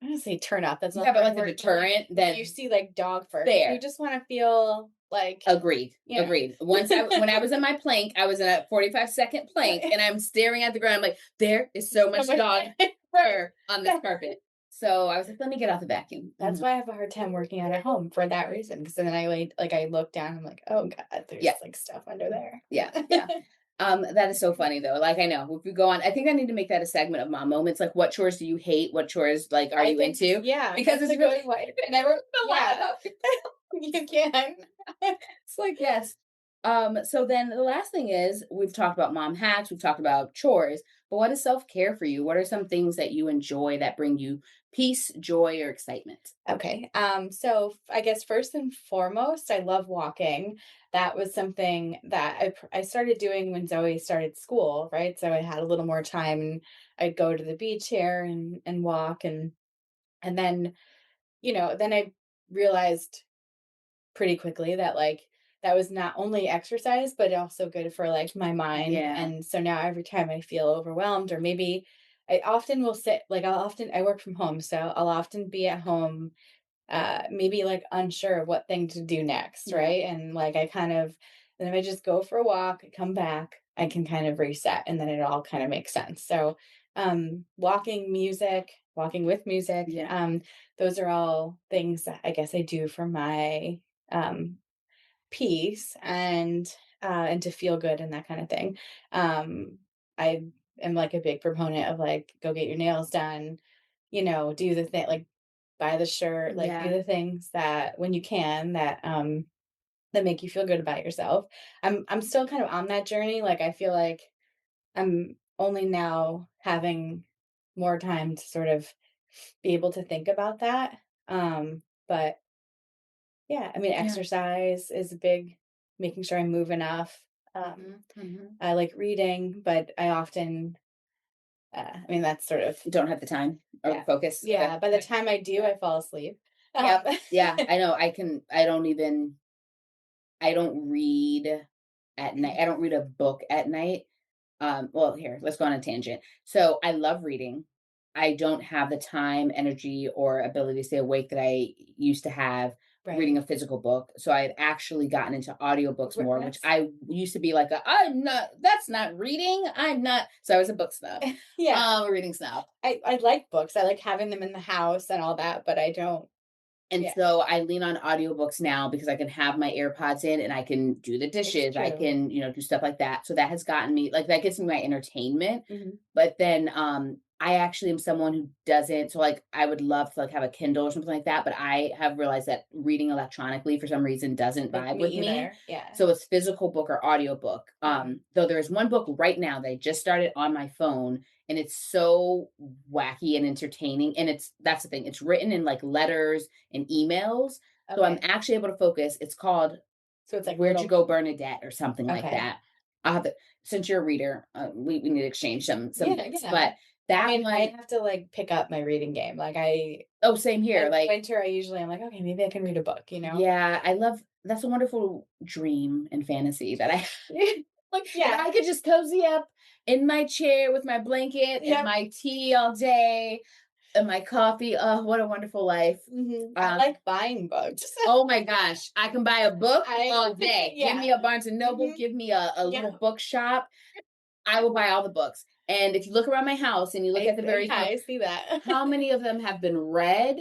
Speaker 2: I don't say turn up. That's not
Speaker 1: Yeah,
Speaker 2: the
Speaker 1: but
Speaker 2: right
Speaker 1: like a
Speaker 2: word. But like
Speaker 1: deterrent,
Speaker 2: when you
Speaker 1: then
Speaker 2: see like dog fur, because you
Speaker 1: there.
Speaker 2: just want to feel like
Speaker 1: Agreed.
Speaker 2: you
Speaker 1: Agreed.
Speaker 2: know.
Speaker 1: When I was in my plank, I was in a 45-second plank, and I'm staring at the ground. I'm like, there is so
Speaker 2: So
Speaker 1: much
Speaker 2: much
Speaker 1: dog
Speaker 2: right.
Speaker 1: fur on this carpet. So I was like, let me get out the vacuum.
Speaker 2: That's
Speaker 1: Mhm.
Speaker 2: why I have a hard time working out at home for that reason. Because then I look down, I'm like, oh god, there's
Speaker 1: Yeah,
Speaker 2: like stuff under there.
Speaker 1: yeah, yeah. That is so funny though. Like I know if we go on, I think I need to make that a segment of mom moments. Like, what chores do you hate? What chores like are
Speaker 2: I
Speaker 1: you
Speaker 2: think
Speaker 1: into?
Speaker 2: yeah,
Speaker 1: Because
Speaker 2: that's
Speaker 1: it's
Speaker 2: a
Speaker 1: really
Speaker 2: good way.
Speaker 1: I never a lot
Speaker 2: Yeah,
Speaker 1: about
Speaker 2: you can.
Speaker 1: it's like yes. So then the last thing is we've talked about mom hacks, we've talked about chores, but what is self-care for you? What are some things that you enjoy that bring you peace, joy, or excitement?
Speaker 2: Okay. I guess first and foremost, I love walking. That was something that I started doing when Zoe started school, right? So I had a little more time and I'd go to the beach here and walk and then, then I realized pretty quickly that like that was not only exercise but also good for like my mind.
Speaker 1: Yeah.
Speaker 2: And so now every time I feel overwhelmed or maybe I often will sit like I work from home, so I'll often be at home maybe like unsure of what thing to do next,
Speaker 1: Yeah.
Speaker 2: right? And like I kind of then if I just go for a walk, come back, I can kind of reset and then it all kind of makes sense. So walking with music,
Speaker 1: Yeah.
Speaker 2: those are all things that I guess I do for my um peace and to feel good and that kind of thing. I am like a big proponent of like go get your nails done, do the thing like buy the shirt, like do
Speaker 1: Yeah.
Speaker 2: the things that when you can that make you feel good about yourself. I'm still kind of on that journey. Like I feel like I'm only now having more time to sort of be able to think about that. But yeah, I mean,
Speaker 1: Yeah.
Speaker 2: exercise is a big making sure I move enough.
Speaker 1: Hmm. Hmm.
Speaker 2: I like reading, but I often, I mean, that's sort of,
Speaker 1: You don't have the time or the
Speaker 2: yeah.
Speaker 1: focus.
Speaker 2: Yeah. By the time I do, I fall asleep. Um,
Speaker 1: Yep. Yeah. I know. I don't even, I don't read at night. I don't read a book at night. Well, here, let's go on a tangent. So I love reading. I don't have the time, energy, or ability to stay awake that I used to have reading
Speaker 2: right.
Speaker 1: a physical book. So I've actually gotten into audiobooks more, which
Speaker 2: That's,
Speaker 1: I used to be like, I'm not, that's not reading. I'm not. So I was a book snob,
Speaker 2: yeah.
Speaker 1: a reading snob.
Speaker 2: I like books. I like having them in the house and all that, but I don't,
Speaker 1: And
Speaker 2: yeah,
Speaker 1: so I lean on audiobooks now because I can have my AirPods in and I can do the
Speaker 2: it's
Speaker 1: dishes. I
Speaker 2: true.
Speaker 1: can, do stuff like that. So that has gotten me like that gets me my entertainment.
Speaker 2: Hmm.
Speaker 1: But then I actually am someone who doesn't so like I would love to like have a Kindle or something like that, but I have realized that reading electronically for some reason doesn't
Speaker 2: Like
Speaker 1: vibe
Speaker 2: me
Speaker 1: with me.
Speaker 2: either. Yeah.
Speaker 1: So it's physical book or audiobook.
Speaker 2: Hmm.
Speaker 1: Though there's one book right now that I just started on my phone and it's so wacky and entertaining. And that's the thing. It's written in like letters and emails. So I'm
Speaker 2: Okay.
Speaker 1: actually able to focus. It's called
Speaker 2: So it's like
Speaker 1: Where'd You
Speaker 2: little,
Speaker 1: Go Bernadette or something like
Speaker 2: okay.
Speaker 1: that. I'll have to since you're a reader, we need to exchange some
Speaker 2: Yeah.
Speaker 1: books.
Speaker 2: Yeah.
Speaker 1: But
Speaker 2: I
Speaker 1: that
Speaker 2: mean, I
Speaker 1: one
Speaker 2: have to like pick up my reading game. Like
Speaker 1: oh, same here.
Speaker 2: in
Speaker 1: Like,
Speaker 2: winter, I usually I'm like, okay, maybe I can read a book, you know?
Speaker 1: yeah, I love that's a wonderful dream and fantasy that I like if
Speaker 2: Yeah.
Speaker 1: I could just cozy up in my chair with my blanket and
Speaker 2: Yep.
Speaker 1: my tea all day and my coffee. Oh, what a wonderful life.
Speaker 2: I
Speaker 1: Um,
Speaker 2: like buying books.
Speaker 1: oh my gosh, I can buy a book
Speaker 2: I
Speaker 1: all day. Give
Speaker 2: yeah.
Speaker 1: me a Barnes and Noble,
Speaker 2: Mhm.
Speaker 1: give me a
Speaker 2: Yeah.
Speaker 1: little bookshop. I will buy all the books. And if you look around my house and you look at the berries,
Speaker 2: Yeah, I see that.
Speaker 1: how many of them have been red?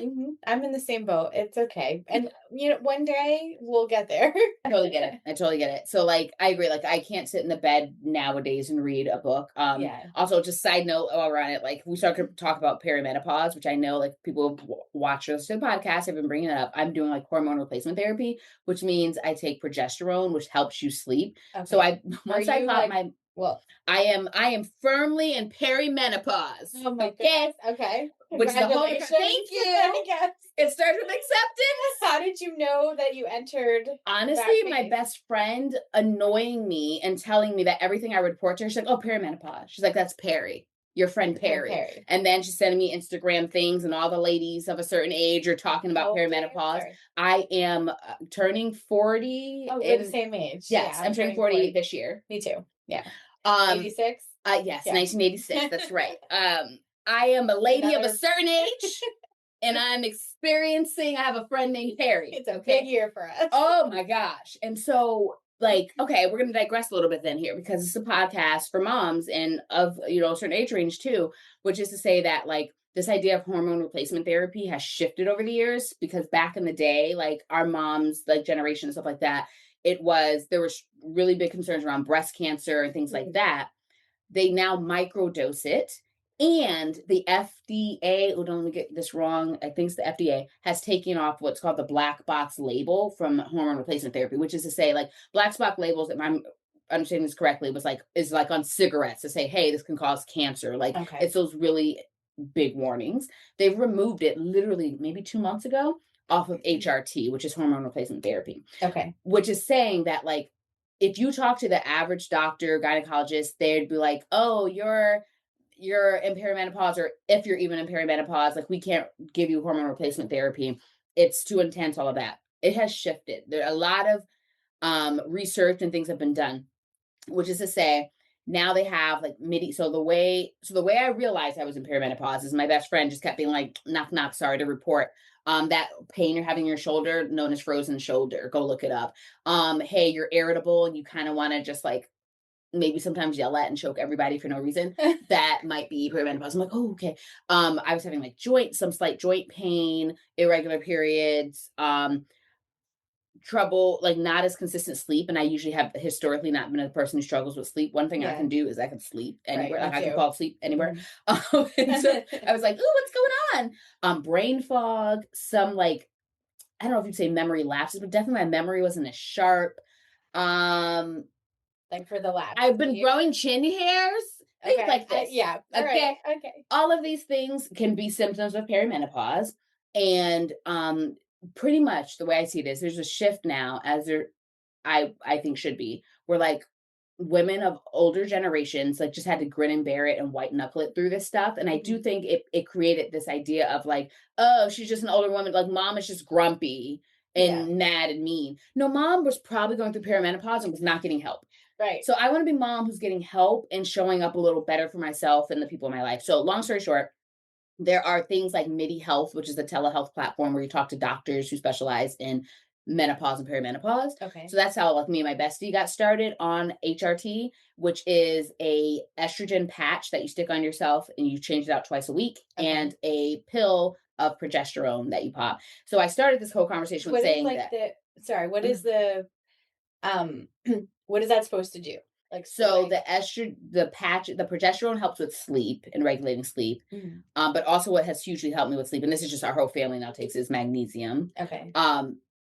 Speaker 2: I'm in the same boat. It's okay. And one day we'll get there.
Speaker 1: I totally get it. I totally get it. So like I agree. Like I can't sit in the bed nowadays and read a book.
Speaker 2: Yeah.
Speaker 1: Also just side note while we're on it, like we start to talk about perimenopause, which I know like people watch this podcast, I've been bringing it up. I'm doing like hormone replacement therapy, which means I take progesterone, which helps you sleep. So
Speaker 2: Okay.
Speaker 1: I
Speaker 2: Are
Speaker 1: once I
Speaker 2: you
Speaker 1: caught
Speaker 2: like,
Speaker 1: my
Speaker 2: well,
Speaker 1: I am firmly in perimenopause.
Speaker 2: oh my
Speaker 1: Okay.
Speaker 2: goodness. Okay.
Speaker 1: Which is a whole
Speaker 2: Congratulations.
Speaker 1: thank
Speaker 2: I
Speaker 1: you.
Speaker 2: guess.
Speaker 1: It starts with acceptance.
Speaker 2: How did you know that you entered that
Speaker 1: Honestly, my
Speaker 2: phase?
Speaker 1: best friend annoying me and telling me that everything I report to her, she's like, oh, perimenopause. She's like, that's Perry, your friend
Speaker 2: Your friend
Speaker 1: Perry.
Speaker 2: Perry.
Speaker 1: And then she's sending me Instagram things, and all the ladies of a certain age are talking
Speaker 2: How
Speaker 1: about
Speaker 2: old are you?
Speaker 1: perimenopause.
Speaker 2: Sorry.
Speaker 1: I am turning 40.
Speaker 2: Oh, we're the same age.
Speaker 1: Yes,
Speaker 2: Yeah,
Speaker 1: I'm turning 40 this year.
Speaker 2: Me too. Yeah.
Speaker 1: Um,
Speaker 2: 86?
Speaker 1: yes,
Speaker 2: Yeah.
Speaker 1: 1986. That's right. I am a lady of a
Speaker 2: Another
Speaker 1: certain age. And I'm experiencing, I have a friend named Perry.
Speaker 2: It's a big year for us.
Speaker 1: Oh my gosh. And so, like, okay, we're going to digress a little bit then here because it's a podcast for moms and of, a certain age range too, which is to say that, like, this idea of hormone replacement therapy has shifted over the years because back in the day, like, our moms, like, generation and stuff like that, there was really big concerns around breast cancer and things like that. They now microdose it. And the FDA, oh, don't get this wrong, I think it's the FDA, has taken off what's called the black box label from hormone replacement therapy, which is to say, like, black box labels, if I'm understanding this correctly, is like on cigarettes to say, hey, this can cause cancer. Like,
Speaker 2: Okay.
Speaker 1: it's those really big warnings. They've removed it literally maybe 2 months ago off of HRT, which is hormone replacement therapy.
Speaker 2: Okay.
Speaker 1: Which is saying that, like, if you talk to the average doctor, gynecologist, they'd be like, oh, you're in perimenopause, or if you're even in perimenopause, like, we can't give you hormone replacement therapy. It's too intense, all of that. It has shifted. There are a lot of research and things have been done, which is to say, now they have like MIDI. So the way I realized I was in perimenopause is my best friend just kept being like, knock, knock, sorry to report. That pain you're having in your shoulder, known as frozen shoulder. Go look it up. Hey, you're irritable and you kind of want to just like maybe sometimes yell at and choke everybody for no reason. That might be perimenopause. I'm like, oh, okay. I was having like some slight joint pain, irregular periods, trouble, like not as consistent sleep. And I usually have historically not been a person who struggles with sleep. One thing I can do is I can sleep anywhere.
Speaker 2: Right,
Speaker 1: like I can fall asleep anywhere.
Speaker 2: Mm-hmm.
Speaker 1: And so I was like, oh, what's going on? Brain fog, some like, I don't know if you'd say memory lapses, but definitely my memory wasn't as sharp.
Speaker 2: Like for the last
Speaker 1: I've been growing chin hairs. Things like this.
Speaker 2: Yeah.
Speaker 1: Okay.
Speaker 2: Right. Okay.
Speaker 1: All of these things can be symptoms of perimenopause. And pretty much the way I see it is there's a shift now, as there I think should be, where like women of older generations like just had to grin and bear it and white knuckle it through this stuff. And I do think it created this idea of like, oh, she's just an older woman, like mom is just grumpy and mad and mean. No, mom was probably going through perimenopause and was not getting help.
Speaker 2: Right.
Speaker 1: So I want to be mom who's getting help and showing up a little better for myself and the people in my life. So long story short, there are things like MIDI Health, which is a telehealth platform where you talk to doctors who specialize in menopause and perimenopause.
Speaker 2: Okay.
Speaker 1: So that's how like me and my bestie got started on HRT, which is a estrogen patch that you stick on yourself and you change it out twice a week, and a pill of progesterone that you pop. So I started this whole conversation with saying that.
Speaker 2: What is the what is that supposed to do? Like,
Speaker 1: so the patch, the progesterone helps with sleep and regulating sleep. But also what has hugely helped me with sleep, and this is just our whole family now takes, is magnesium.
Speaker 2: Okay.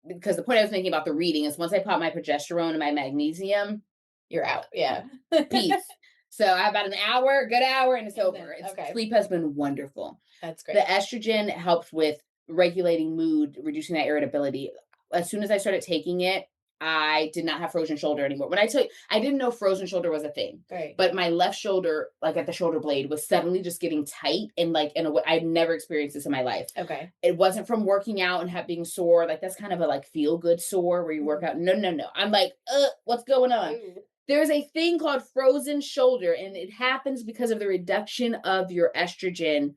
Speaker 1: Because the point I was making about the reading is once I pop my progesterone and my magnesium,
Speaker 2: you're out. Yeah.
Speaker 1: Peace. So I have about an hour, good hour, and it's over. Sleep has been wonderful.
Speaker 2: That's great.
Speaker 1: The estrogen helps with regulating mood, reducing that irritability. As soon as I started taking it, I did not have frozen shoulder anymore. When I tell you, I didn't know frozen shoulder was a thing.
Speaker 2: Right.
Speaker 1: But my left shoulder, like at the shoulder blade, was suddenly just getting tight and like in a way I'd never experienced this in my life.
Speaker 2: Okay.
Speaker 1: It wasn't from working out and being sore. Like that's kind of a like feel good sore where you work out. No. I'm like, what's going on? Ooh. There's a thing called frozen shoulder, and it happens because of the reduction of your estrogen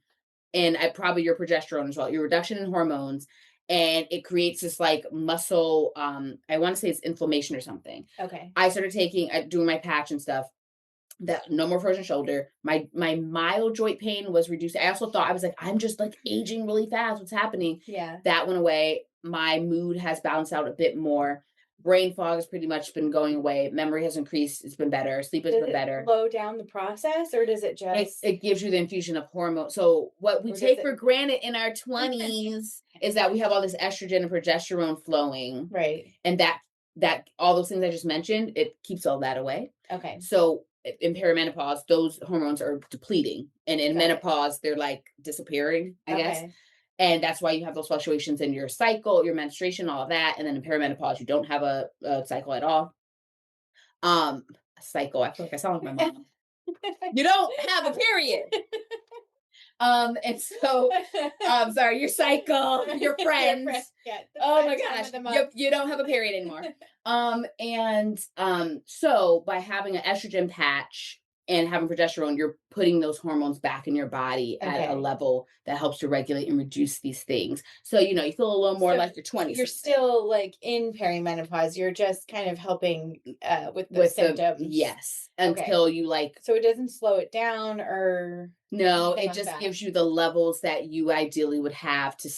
Speaker 1: and probably your progesterone as well, your reduction in hormones. And it creates this like muscle, I want to say it's inflammation or something.
Speaker 2: Okay.
Speaker 1: I started doing my patch and stuff. That no more frozen shoulder. My mild joint pain was reduced. I also thought I was like, I'm just like aging really fast. What's happening?
Speaker 2: Yeah.
Speaker 1: That went away. My mood has balanced out a bit more. Brain fog has pretty much been going away. Memory has increased. It's been better. Sleep has
Speaker 2: Does
Speaker 1: been
Speaker 2: it
Speaker 1: better.
Speaker 2: slow down the process or does it just
Speaker 1: It gives you the infusion of hormone. So what we
Speaker 2: or does
Speaker 1: take
Speaker 2: it
Speaker 1: for granted in our 20s is that we have all this estrogen and progesterone flowing,
Speaker 2: right.
Speaker 1: and that all those things I just mentioned, it keeps all that away.
Speaker 2: Okay.
Speaker 1: So in perimenopause, those hormones are depleting, and in
Speaker 2: Got it.
Speaker 1: menopause, they're like disappearing, I guess.
Speaker 2: Okay.
Speaker 1: And that's why you have those fluctuations in your cycle, your menstruation, all of that. And then in perimenopause, you don't have a cycle at all. A cycle. I feel like I sound like my mom. You don't have a period. And so, sorry, your cycle, your friends.
Speaker 2: Yeah.
Speaker 1: Oh my gosh, you don't have a period anymore. So by having an estrogen patch and having progesterone, you're putting those hormones back in your body at a
Speaker 2: Okay.
Speaker 1: level that helps to regulate and reduce these things. So, you feel a little more
Speaker 2: So
Speaker 1: like your 20s.
Speaker 2: you're still like in perimenopause. You're just kind of helping with the
Speaker 1: With the,
Speaker 2: symptoms.
Speaker 1: yes,
Speaker 2: Okay.
Speaker 1: until you like,
Speaker 2: So it doesn't slow it down or
Speaker 1: no,
Speaker 2: anything
Speaker 1: it
Speaker 2: like
Speaker 1: just
Speaker 2: that.
Speaker 1: gives you the levels that you ideally would have to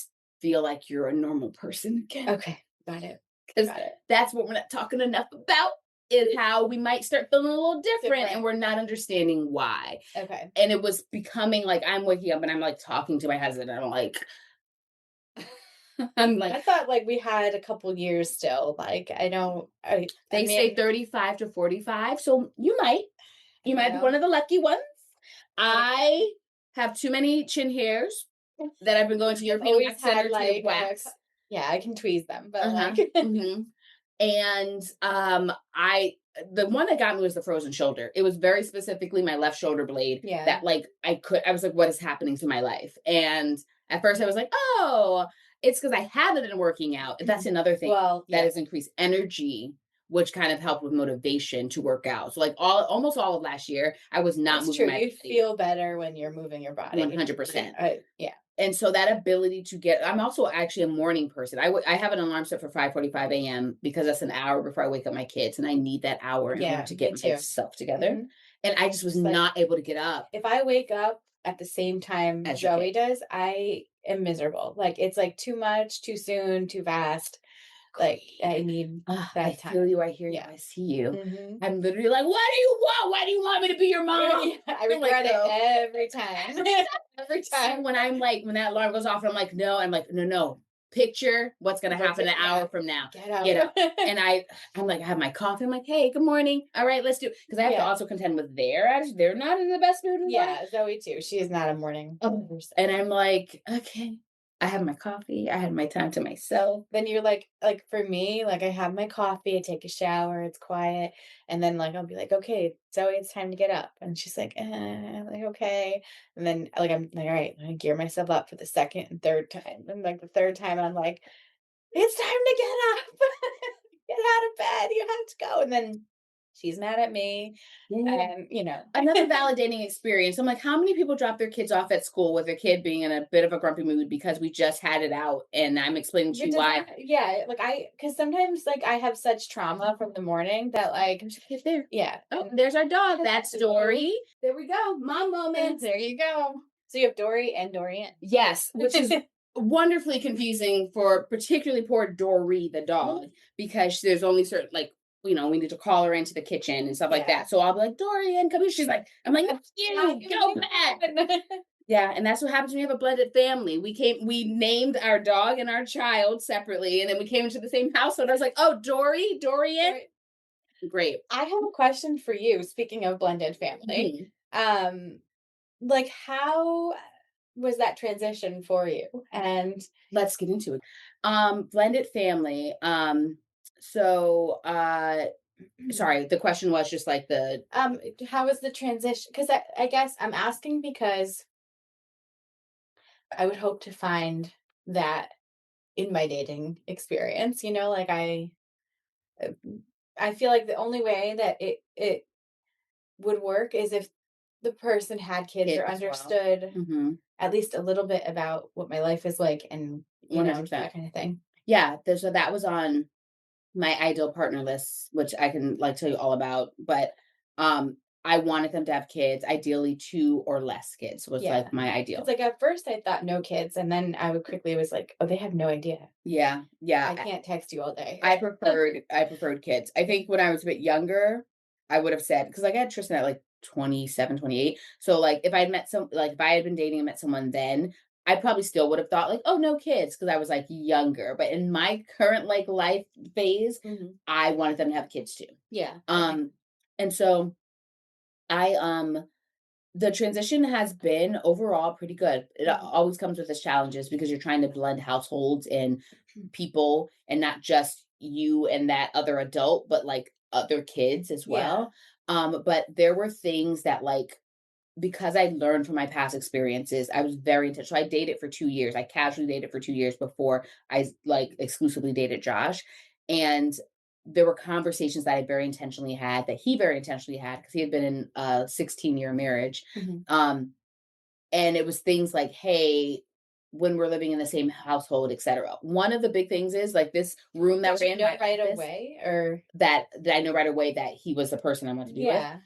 Speaker 1: feel like you're a normal person again.
Speaker 2: Okay. Got it.
Speaker 1: Because
Speaker 2: Got it.
Speaker 1: that's what we're not talking enough about, is how we might start feeling a little different and we're not understanding why.
Speaker 2: Okay.
Speaker 1: And it was becoming like I'm waking up and I'm like talking to my husband and I'm like, I'm like,
Speaker 2: I thought like we had a couple years still. Like I
Speaker 1: they say
Speaker 2: mean
Speaker 1: 35 to 45. So you
Speaker 2: I
Speaker 1: might be one
Speaker 2: know.
Speaker 1: of the lucky ones.
Speaker 2: I
Speaker 1: I have too many chin hairs that I've been going to
Speaker 2: I've
Speaker 1: European
Speaker 2: always
Speaker 1: wax
Speaker 2: had
Speaker 1: center to
Speaker 2: like
Speaker 1: wax.
Speaker 2: yeah, I can tweeze them, but
Speaker 1: Uh-huh.
Speaker 2: like
Speaker 1: Mhm. And I the one that got me was the frozen shoulder. It was very specifically my left shoulder blade
Speaker 2: yeah.
Speaker 1: that like I was like, what is happening to my life? And at first I was like, oh, it's because I haven't been working out. That's another thing
Speaker 2: Well,
Speaker 1: that
Speaker 2: yeah.
Speaker 1: has increased energy, which kind of helped with motivation to work out. So like almost all of last year, I was not
Speaker 2: It's
Speaker 1: moving
Speaker 2: true.
Speaker 1: my
Speaker 2: You
Speaker 1: body
Speaker 2: feel better when you're moving your body. Yeah.
Speaker 1: 100%.
Speaker 2: Yeah.
Speaker 1: And so that ability to get, I'm also actually a morning person. I have an alarm set for 5:45 a.m. because that's an hour before I wake up my kids, and I need that hour in order
Speaker 2: Yeah,
Speaker 1: to
Speaker 2: me
Speaker 1: get
Speaker 2: too.
Speaker 1: myself together.
Speaker 2: hmm
Speaker 1: And I just was
Speaker 2: Just like
Speaker 1: not able to get up
Speaker 2: if I wake up at the same time
Speaker 1: as your kid.
Speaker 2: Zoe does, I am miserable. Like it's like too much, too soon, too fast. Like I need
Speaker 1: I
Speaker 2: that
Speaker 1: feel
Speaker 2: time.
Speaker 1: you, I hear you,
Speaker 2: Yeah.
Speaker 1: I see you.
Speaker 2: hmm
Speaker 1: I'm literally like, what do you want? Why do you want me to be your mom?
Speaker 2: I
Speaker 1: I'm like,
Speaker 2: regret it
Speaker 1: no.
Speaker 2: every time. Every
Speaker 1: So
Speaker 2: time.
Speaker 1: when I'm like, when that alarm goes off, and I'm like, no, no. Picture what's gonna
Speaker 2: What's
Speaker 1: happen
Speaker 2: it?
Speaker 1: an
Speaker 2: Yeah.
Speaker 1: hour from now.
Speaker 2: Get up.
Speaker 1: Get up. And I'm like, I have my coffee. I'm like, hey, good morning. All right, let's do, because I have to
Speaker 2: yeah.
Speaker 1: also contend with their attitude. They're not in the best mood in the morning.
Speaker 2: Yeah. Zoe too. She is not a morning person.
Speaker 1: And I'm like, okay. I have my coffee. I had my time to myself.
Speaker 2: Then you're like for me, like I have my coffee, I take a shower, it's quiet, and then like I'll be like, okay, Zoe, it's time to get up. And she's like, like, okay. And then like I'm like, all right, I gear myself up for the second and third time. And like the third time I'm like, it's time to get up. Get out of bed. You have to go. And then she's mad at me.
Speaker 1: Yeah.
Speaker 2: And
Speaker 1: Another validating experience. I'm like, how many people drop their kids off at school with their kid being in a bit of a grumpy mood because we just had it out, and I'm explaining to
Speaker 2: it
Speaker 1: you
Speaker 2: does
Speaker 1: why.
Speaker 2: not, yeah, like because sometimes like I have such trauma from the morning that like
Speaker 1: There's a kid there.
Speaker 2: yeah.
Speaker 1: Oh,
Speaker 2: And
Speaker 1: there's our dog. That's Dory. There we go. Mom moment.
Speaker 2: there you go. So you have Dory and Dorian.
Speaker 1: Yes, which is wonderfully confusing for particularly poor Dory the dog, because there's only certain, like, we need to call her into the kitchen and stuff like
Speaker 2: Yeah.
Speaker 1: that. So I'll be like, Dorian, come here. She's like, I'm like,
Speaker 2: Not
Speaker 1: you go
Speaker 2: you.
Speaker 1: back. Yeah, and that's what happens when you have a blended family. We named our dog and our child separately, and then we came into the same house. And I was like, oh, Dorian.
Speaker 2: Right.
Speaker 1: Great.
Speaker 2: I have a question for you, speaking of blended family.
Speaker 1: Mhm.
Speaker 2: Like how was that transition for you? And
Speaker 1: Let's get into it. Blended family. So sorry, the question was just like the
Speaker 2: how was the transition? Because I guess I'm asking because I would hope to find that in my dating experience, like uh, I feel like the only way that it would work is if the person had kids
Speaker 1: kid
Speaker 2: or
Speaker 1: as well.
Speaker 2: understood
Speaker 1: Mm-hmm.
Speaker 2: at least a little bit about what my life is like and,
Speaker 1: 100%.
Speaker 2: that kind of thing.
Speaker 1: Yeah, so that was on my ideal partner list, which I can like tell you all about. But I wanted them to have kids, ideally 2 or less kids was,
Speaker 2: Yeah.
Speaker 1: like, my
Speaker 2: Because
Speaker 1: ideal.
Speaker 2: like, at first I thought no kids, and then I would quickly was like, "Oh, they have no idea.
Speaker 1: Yeah, yeah,
Speaker 2: I can't text you all day."
Speaker 1: I preferred kids. I think when I was a bit younger, I would have said because like, I had Tristan at, like, 27, 28. So, like, if I had met some like, if I had been dating and met someone then, I probably still would have thought, like, "Oh, no kids," because I was, like, younger. But in my current, like, life phase,
Speaker 2: Mhm.
Speaker 1: I wanted them to have kids too.
Speaker 2: Yeah, okay.
Speaker 1: Um, and so I, the transition has been overall pretty good. It
Speaker 2: Mhm.
Speaker 1: always comes with its challenges because you're trying to blend households and people and not just you and that other adult, but like other kids as
Speaker 2: Yeah.
Speaker 1: well. But there were things that like because I learned from my past experiences, I was very intentional. I dated for 2 years. I casually dated for 2 years before I like exclusively dated Josh. And there were conversations that I very intentionally had that he very intentionally had because he had been in a 16-year marriage.
Speaker 2: Mhm.
Speaker 1: Um, and it was things like, hey, when we're living in the same household, etc. One of the big things is like this room that
Speaker 2: Did
Speaker 1: we're
Speaker 2: you
Speaker 1: in,
Speaker 2: know
Speaker 1: my
Speaker 2: right
Speaker 1: office,
Speaker 2: away, or
Speaker 1: that I know right away that he was the person I wanted to be with.
Speaker 2: Yeah.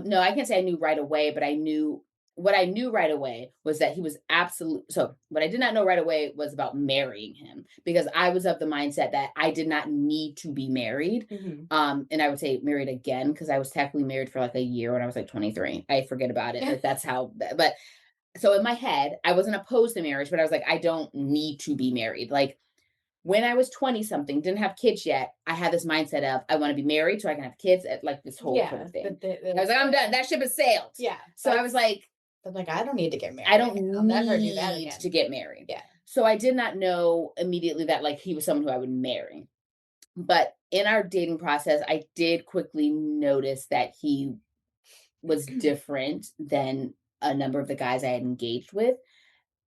Speaker 1: No, I can't say I knew right away, but I knew what I knew right away was that he was absolute. So what I did not know right away was about marrying him because I was of the mindset that I did not need to be married.
Speaker 2: Mhm.
Speaker 1: And I would say married again because I was technically married for like a year when I was like 23. I forget about it. Like that's how, but so in my head, I wasn't opposed to marriage, but I was like, I don't need to be married. Like when I was 20 something, didn't have kids yet, I had this mindset of I want to be married so I can have kids at like this whole sort
Speaker 2: Yeah,
Speaker 1: of thing. I was
Speaker 2: that's
Speaker 1: like, I'm done.
Speaker 2: the
Speaker 1: That ship has sailed.
Speaker 2: yeah,
Speaker 1: So I was
Speaker 2: that's
Speaker 1: like,
Speaker 2: I'm like, "I don't need to get
Speaker 1: I
Speaker 2: married. I'll
Speaker 1: don't
Speaker 2: never do that
Speaker 1: need to
Speaker 2: again."
Speaker 1: get married.
Speaker 2: Yeah.
Speaker 1: So I did not know immediately that like he was someone who I would marry. But in our dating process, I did quickly notice that he was different than a number of the guys I had engaged with.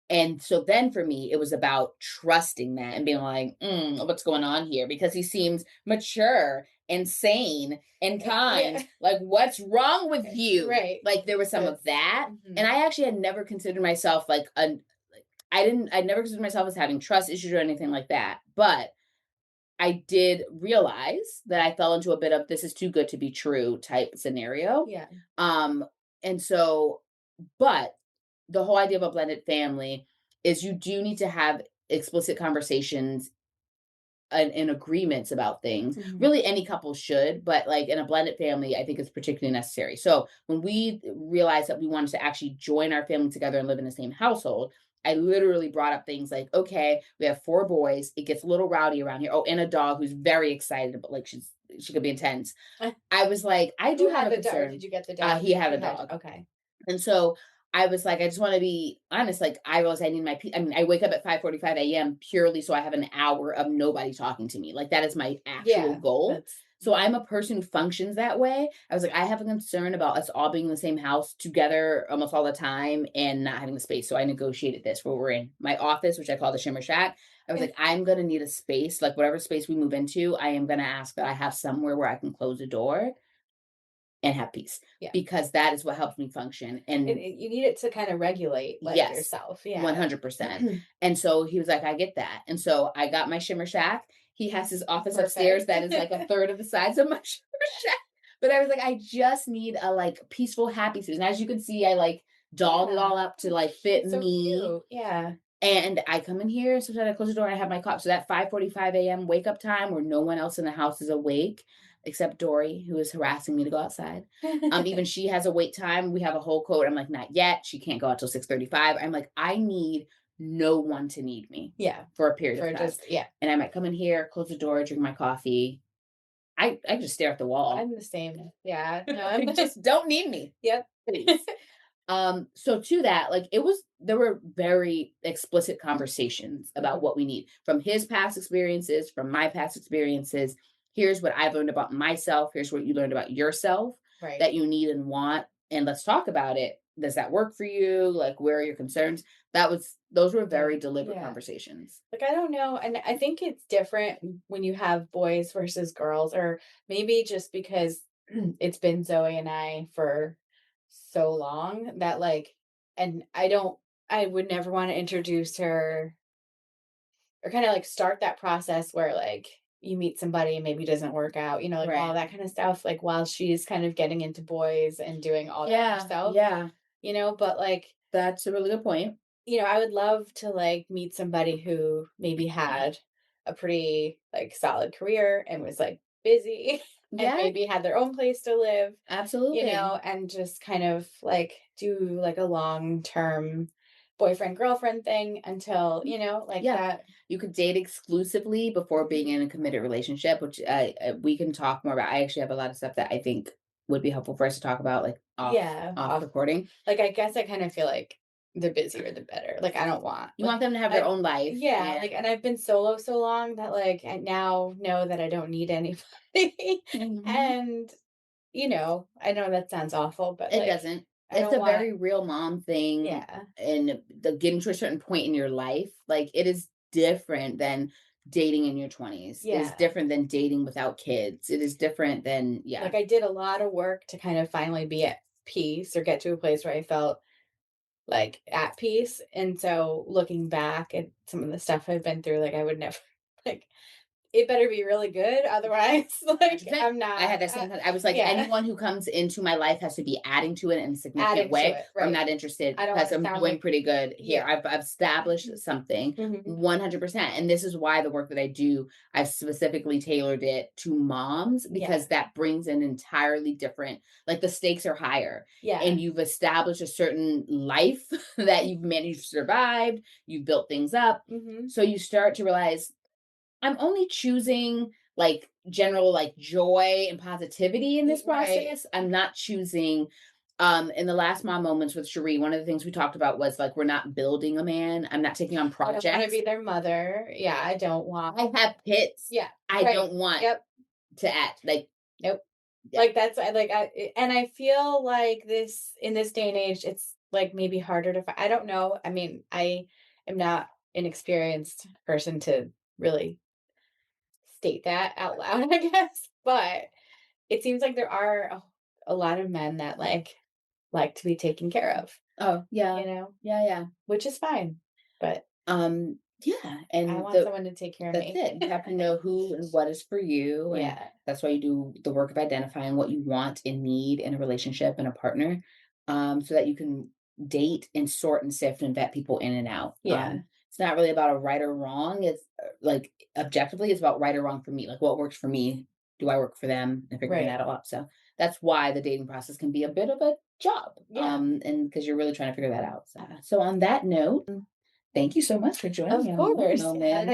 Speaker 1: And so then for me, it was about trusting that and being like, what's going on here? Because he seems mature and sane and kind.
Speaker 2: Yeah.
Speaker 1: Like, what's wrong with you?
Speaker 2: Right.
Speaker 1: Like, there was some
Speaker 2: That's
Speaker 1: of that. And
Speaker 2: Mhm.
Speaker 1: I actually had never considered myself like I never considered myself as having trust issues or anything like that. But I did realize that I fell into a bit of this is too good to be true type scenario.
Speaker 2: Yeah.
Speaker 1: Um, and so, but the whole idea of a blended family is you do need to have explicit conversations and agreements about things.
Speaker 2: Mhm.
Speaker 1: Really, any couple should, but like in a blended family, I think it's particularly necessary. So when we realized that we wanted to actually join our family together and live in the same household, I literally brought up things like, okay, we have 4 boys. It gets a little rowdy around here. Oh, and a dog who's very excited, but like she could be intense. I was like, I do
Speaker 2: Who
Speaker 1: have
Speaker 2: had
Speaker 1: a
Speaker 2: the dog, or
Speaker 1: concern.
Speaker 2: did you get the dog?
Speaker 1: He had
Speaker 2: You
Speaker 1: a
Speaker 2: had
Speaker 1: dog.
Speaker 2: okay.
Speaker 1: And so I was like, I just want to be honest. Like, I realize I need I mean, I wake up at 5:45 a.m. purely so I have an hour of nobody talking to me. Like, that is my actual
Speaker 2: Yeah,
Speaker 1: goal.
Speaker 2: that's
Speaker 1: So I'm a person who functions that way. I was like, I have a concern about us all being in the same house together almost all the time and not having the space. So I negotiated this where we're in my office, which I call the Shimmer Shack. I was like, I'm going to need a space, like whatever space we move into, I am going to ask that I have somewhere where I can close the door and have peace
Speaker 2: yeah.
Speaker 1: because that is what helps me function. And
Speaker 2: You need it to kinda regulate, like,
Speaker 1: yes,
Speaker 2: yourself, yeah.
Speaker 1: 100%. And so he was like, I get that. And so I got my Shimmer Shack. He has his office upstairs
Speaker 2: Perfect.
Speaker 1: that is like a third of the size of my Shimmer Shack. But I was like, I just need a like peaceful, happy space. And as you can see, I like dolled it
Speaker 2: Yeah.
Speaker 1: all up to like fit
Speaker 2: It's so
Speaker 1: me.
Speaker 2: cute, yeah.
Speaker 1: And I come in here, sometimes I close the door and I have my coffee. So that 5:45 a.m. wake up time where no one else in the house is awake except Dory, who is harassing me to go outside. Even she has a wait time. We have a whole code. I'm like, not yet. She can't go out till 6:35. I'm like, I need no one to need me
Speaker 2: Yeah,
Speaker 1: for a period of
Speaker 2: for
Speaker 1: time.
Speaker 2: just yeah.
Speaker 1: And I might come in here, close the door, drink my coffee. I just stare at the wall.
Speaker 2: I'm the same, yeah, no,
Speaker 1: I
Speaker 2: I'm
Speaker 1: just don't need me,
Speaker 2: yep.
Speaker 1: please. So to that, like there were very explicit conversations about
Speaker 2: Mhm,
Speaker 1: what we need from his past experiences, from my past experiences. Here's what I've learned about myself. Here's what you learned about yourself
Speaker 2: right,
Speaker 1: that you need and want. And let's talk about it. Does that work for you? Like, where are your concerns? Those were very
Speaker 2: good,
Speaker 1: deliberate
Speaker 2: yeah.
Speaker 1: conversations.
Speaker 2: Like, I don't know, and I think it's different when you have boys versus girls, or maybe just because it's been Zoe and I for so long that, like and I would never wanna introduce her or kinda, like, start that process where, like, you meet somebody and maybe doesn't work out, like all
Speaker 1: Right.
Speaker 2: that kind of stuff, like while she's kind of getting into boys and doing all that
Speaker 1: Yeah,
Speaker 2: herself,
Speaker 1: yeah,
Speaker 2: but like,
Speaker 1: that's a really good point.
Speaker 2: I would love to like meet somebody who maybe had a pretty like solid career and was like busy and
Speaker 1: Yeah,
Speaker 2: maybe had their own place to live,
Speaker 1: absolutely.
Speaker 2: and just kind of like do like a long-term boyfriend girlfriend thing until, like
Speaker 1: Yeah.
Speaker 2: that.
Speaker 1: You could date exclusively before being in a committed relationship, which we can talk more about. I actually have a lot of stuff that I think would be helpful for us to talk about, like
Speaker 2: Yeah,
Speaker 1: off recording.
Speaker 2: like I guess I kind of feel like the busier the better. Like I don't want
Speaker 1: You
Speaker 2: like
Speaker 1: want them to have their
Speaker 2: I
Speaker 1: own life,
Speaker 2: yeah,
Speaker 1: and
Speaker 2: like and I've been solo so long that like I now know that I don't need anybody.
Speaker 1: Mhm.
Speaker 2: And I know that sounds awful, but
Speaker 1: It
Speaker 2: like
Speaker 1: doesn't.
Speaker 2: I
Speaker 1: It's
Speaker 2: don't
Speaker 1: a
Speaker 2: want
Speaker 1: very real mom thing,
Speaker 2: yeah.
Speaker 1: and the getting to a certain point in your life, like it is different than dating in your 20s. It is
Speaker 2: Yeah.
Speaker 1: different than dating without kids. It is different than yeah.
Speaker 2: Like I did a lot of work to kind of finally be at peace or get to a place where I felt like at peace. And so looking back at some of the stuff I've been through, like I would never like it better be really good. Otherwise, like
Speaker 1: 100%.
Speaker 2: I'm
Speaker 1: I
Speaker 2: not
Speaker 1: had that same I was like,
Speaker 2: yeah,
Speaker 1: anyone who comes into my life has to be adding to it in a significant
Speaker 2: adding to
Speaker 1: way,
Speaker 2: it.
Speaker 1: or I'm
Speaker 2: Right.
Speaker 1: not interested
Speaker 2: I don't
Speaker 1: because
Speaker 2: want to
Speaker 1: I'm
Speaker 2: sound
Speaker 1: doing
Speaker 2: like
Speaker 1: pretty good here.
Speaker 2: yeah.
Speaker 1: I've established something
Speaker 2: Mhm.
Speaker 1: 100%. And this is why the work that I do, I've specifically tailored it to moms
Speaker 2: Yeah.
Speaker 1: because that brings an entirely different, like the stakes are higher
Speaker 2: Yeah.
Speaker 1: and you've established a certain life that you've managed to survive, you've built things up.
Speaker 2: Mhm.
Speaker 1: So you start to realize I'm only choosing like general like joy and positivity in this
Speaker 2: Right.
Speaker 1: process. I'm not choosing in the last mom moments with Cherie, one of the things we talked about was like we're not building a man. I'm not taking on
Speaker 2: I don't want to
Speaker 1: projects.
Speaker 2: be their mother. Yeah, I don't want
Speaker 1: I have kids.
Speaker 2: yeah,
Speaker 1: I
Speaker 2: right.
Speaker 1: don't want
Speaker 2: Yep.
Speaker 1: to act like
Speaker 2: Nope.
Speaker 1: yeah.
Speaker 2: Like that's I like and I feel like this in this day and age, it's like maybe harder to I don't know. I mean, I am not an experienced person to really state that out loud, I guess. But it seems like there are a lot of men that like to be taken care of,
Speaker 1: Oh, yeah.
Speaker 2: you know,
Speaker 1: Yeah, yeah.
Speaker 2: which is fine. But
Speaker 1: Yeah,
Speaker 2: I
Speaker 1: and
Speaker 2: want someone to take care of
Speaker 1: that's
Speaker 2: me.
Speaker 1: it. You have to know who and what is for you, and
Speaker 2: Yeah.
Speaker 1: that's why you do the work of identifying what you want and need in a relationship and a partner, so that you can date and sort and sift and vet people in and out.
Speaker 2: Yeah.
Speaker 1: It's not really about a right or wrong. It's like objectively, it's about right or wrong for me. Like what works for me. Do I work for them? And figuring
Speaker 2: Right.
Speaker 1: that all out. So that's why the dating process can be a bit of a job,
Speaker 2: Yeah.
Speaker 1: and because you're really trying to figure that out. So on that note, thank you so much for joining
Speaker 2: Of
Speaker 1: me on the Mom
Speaker 2: course.
Speaker 1: Moment.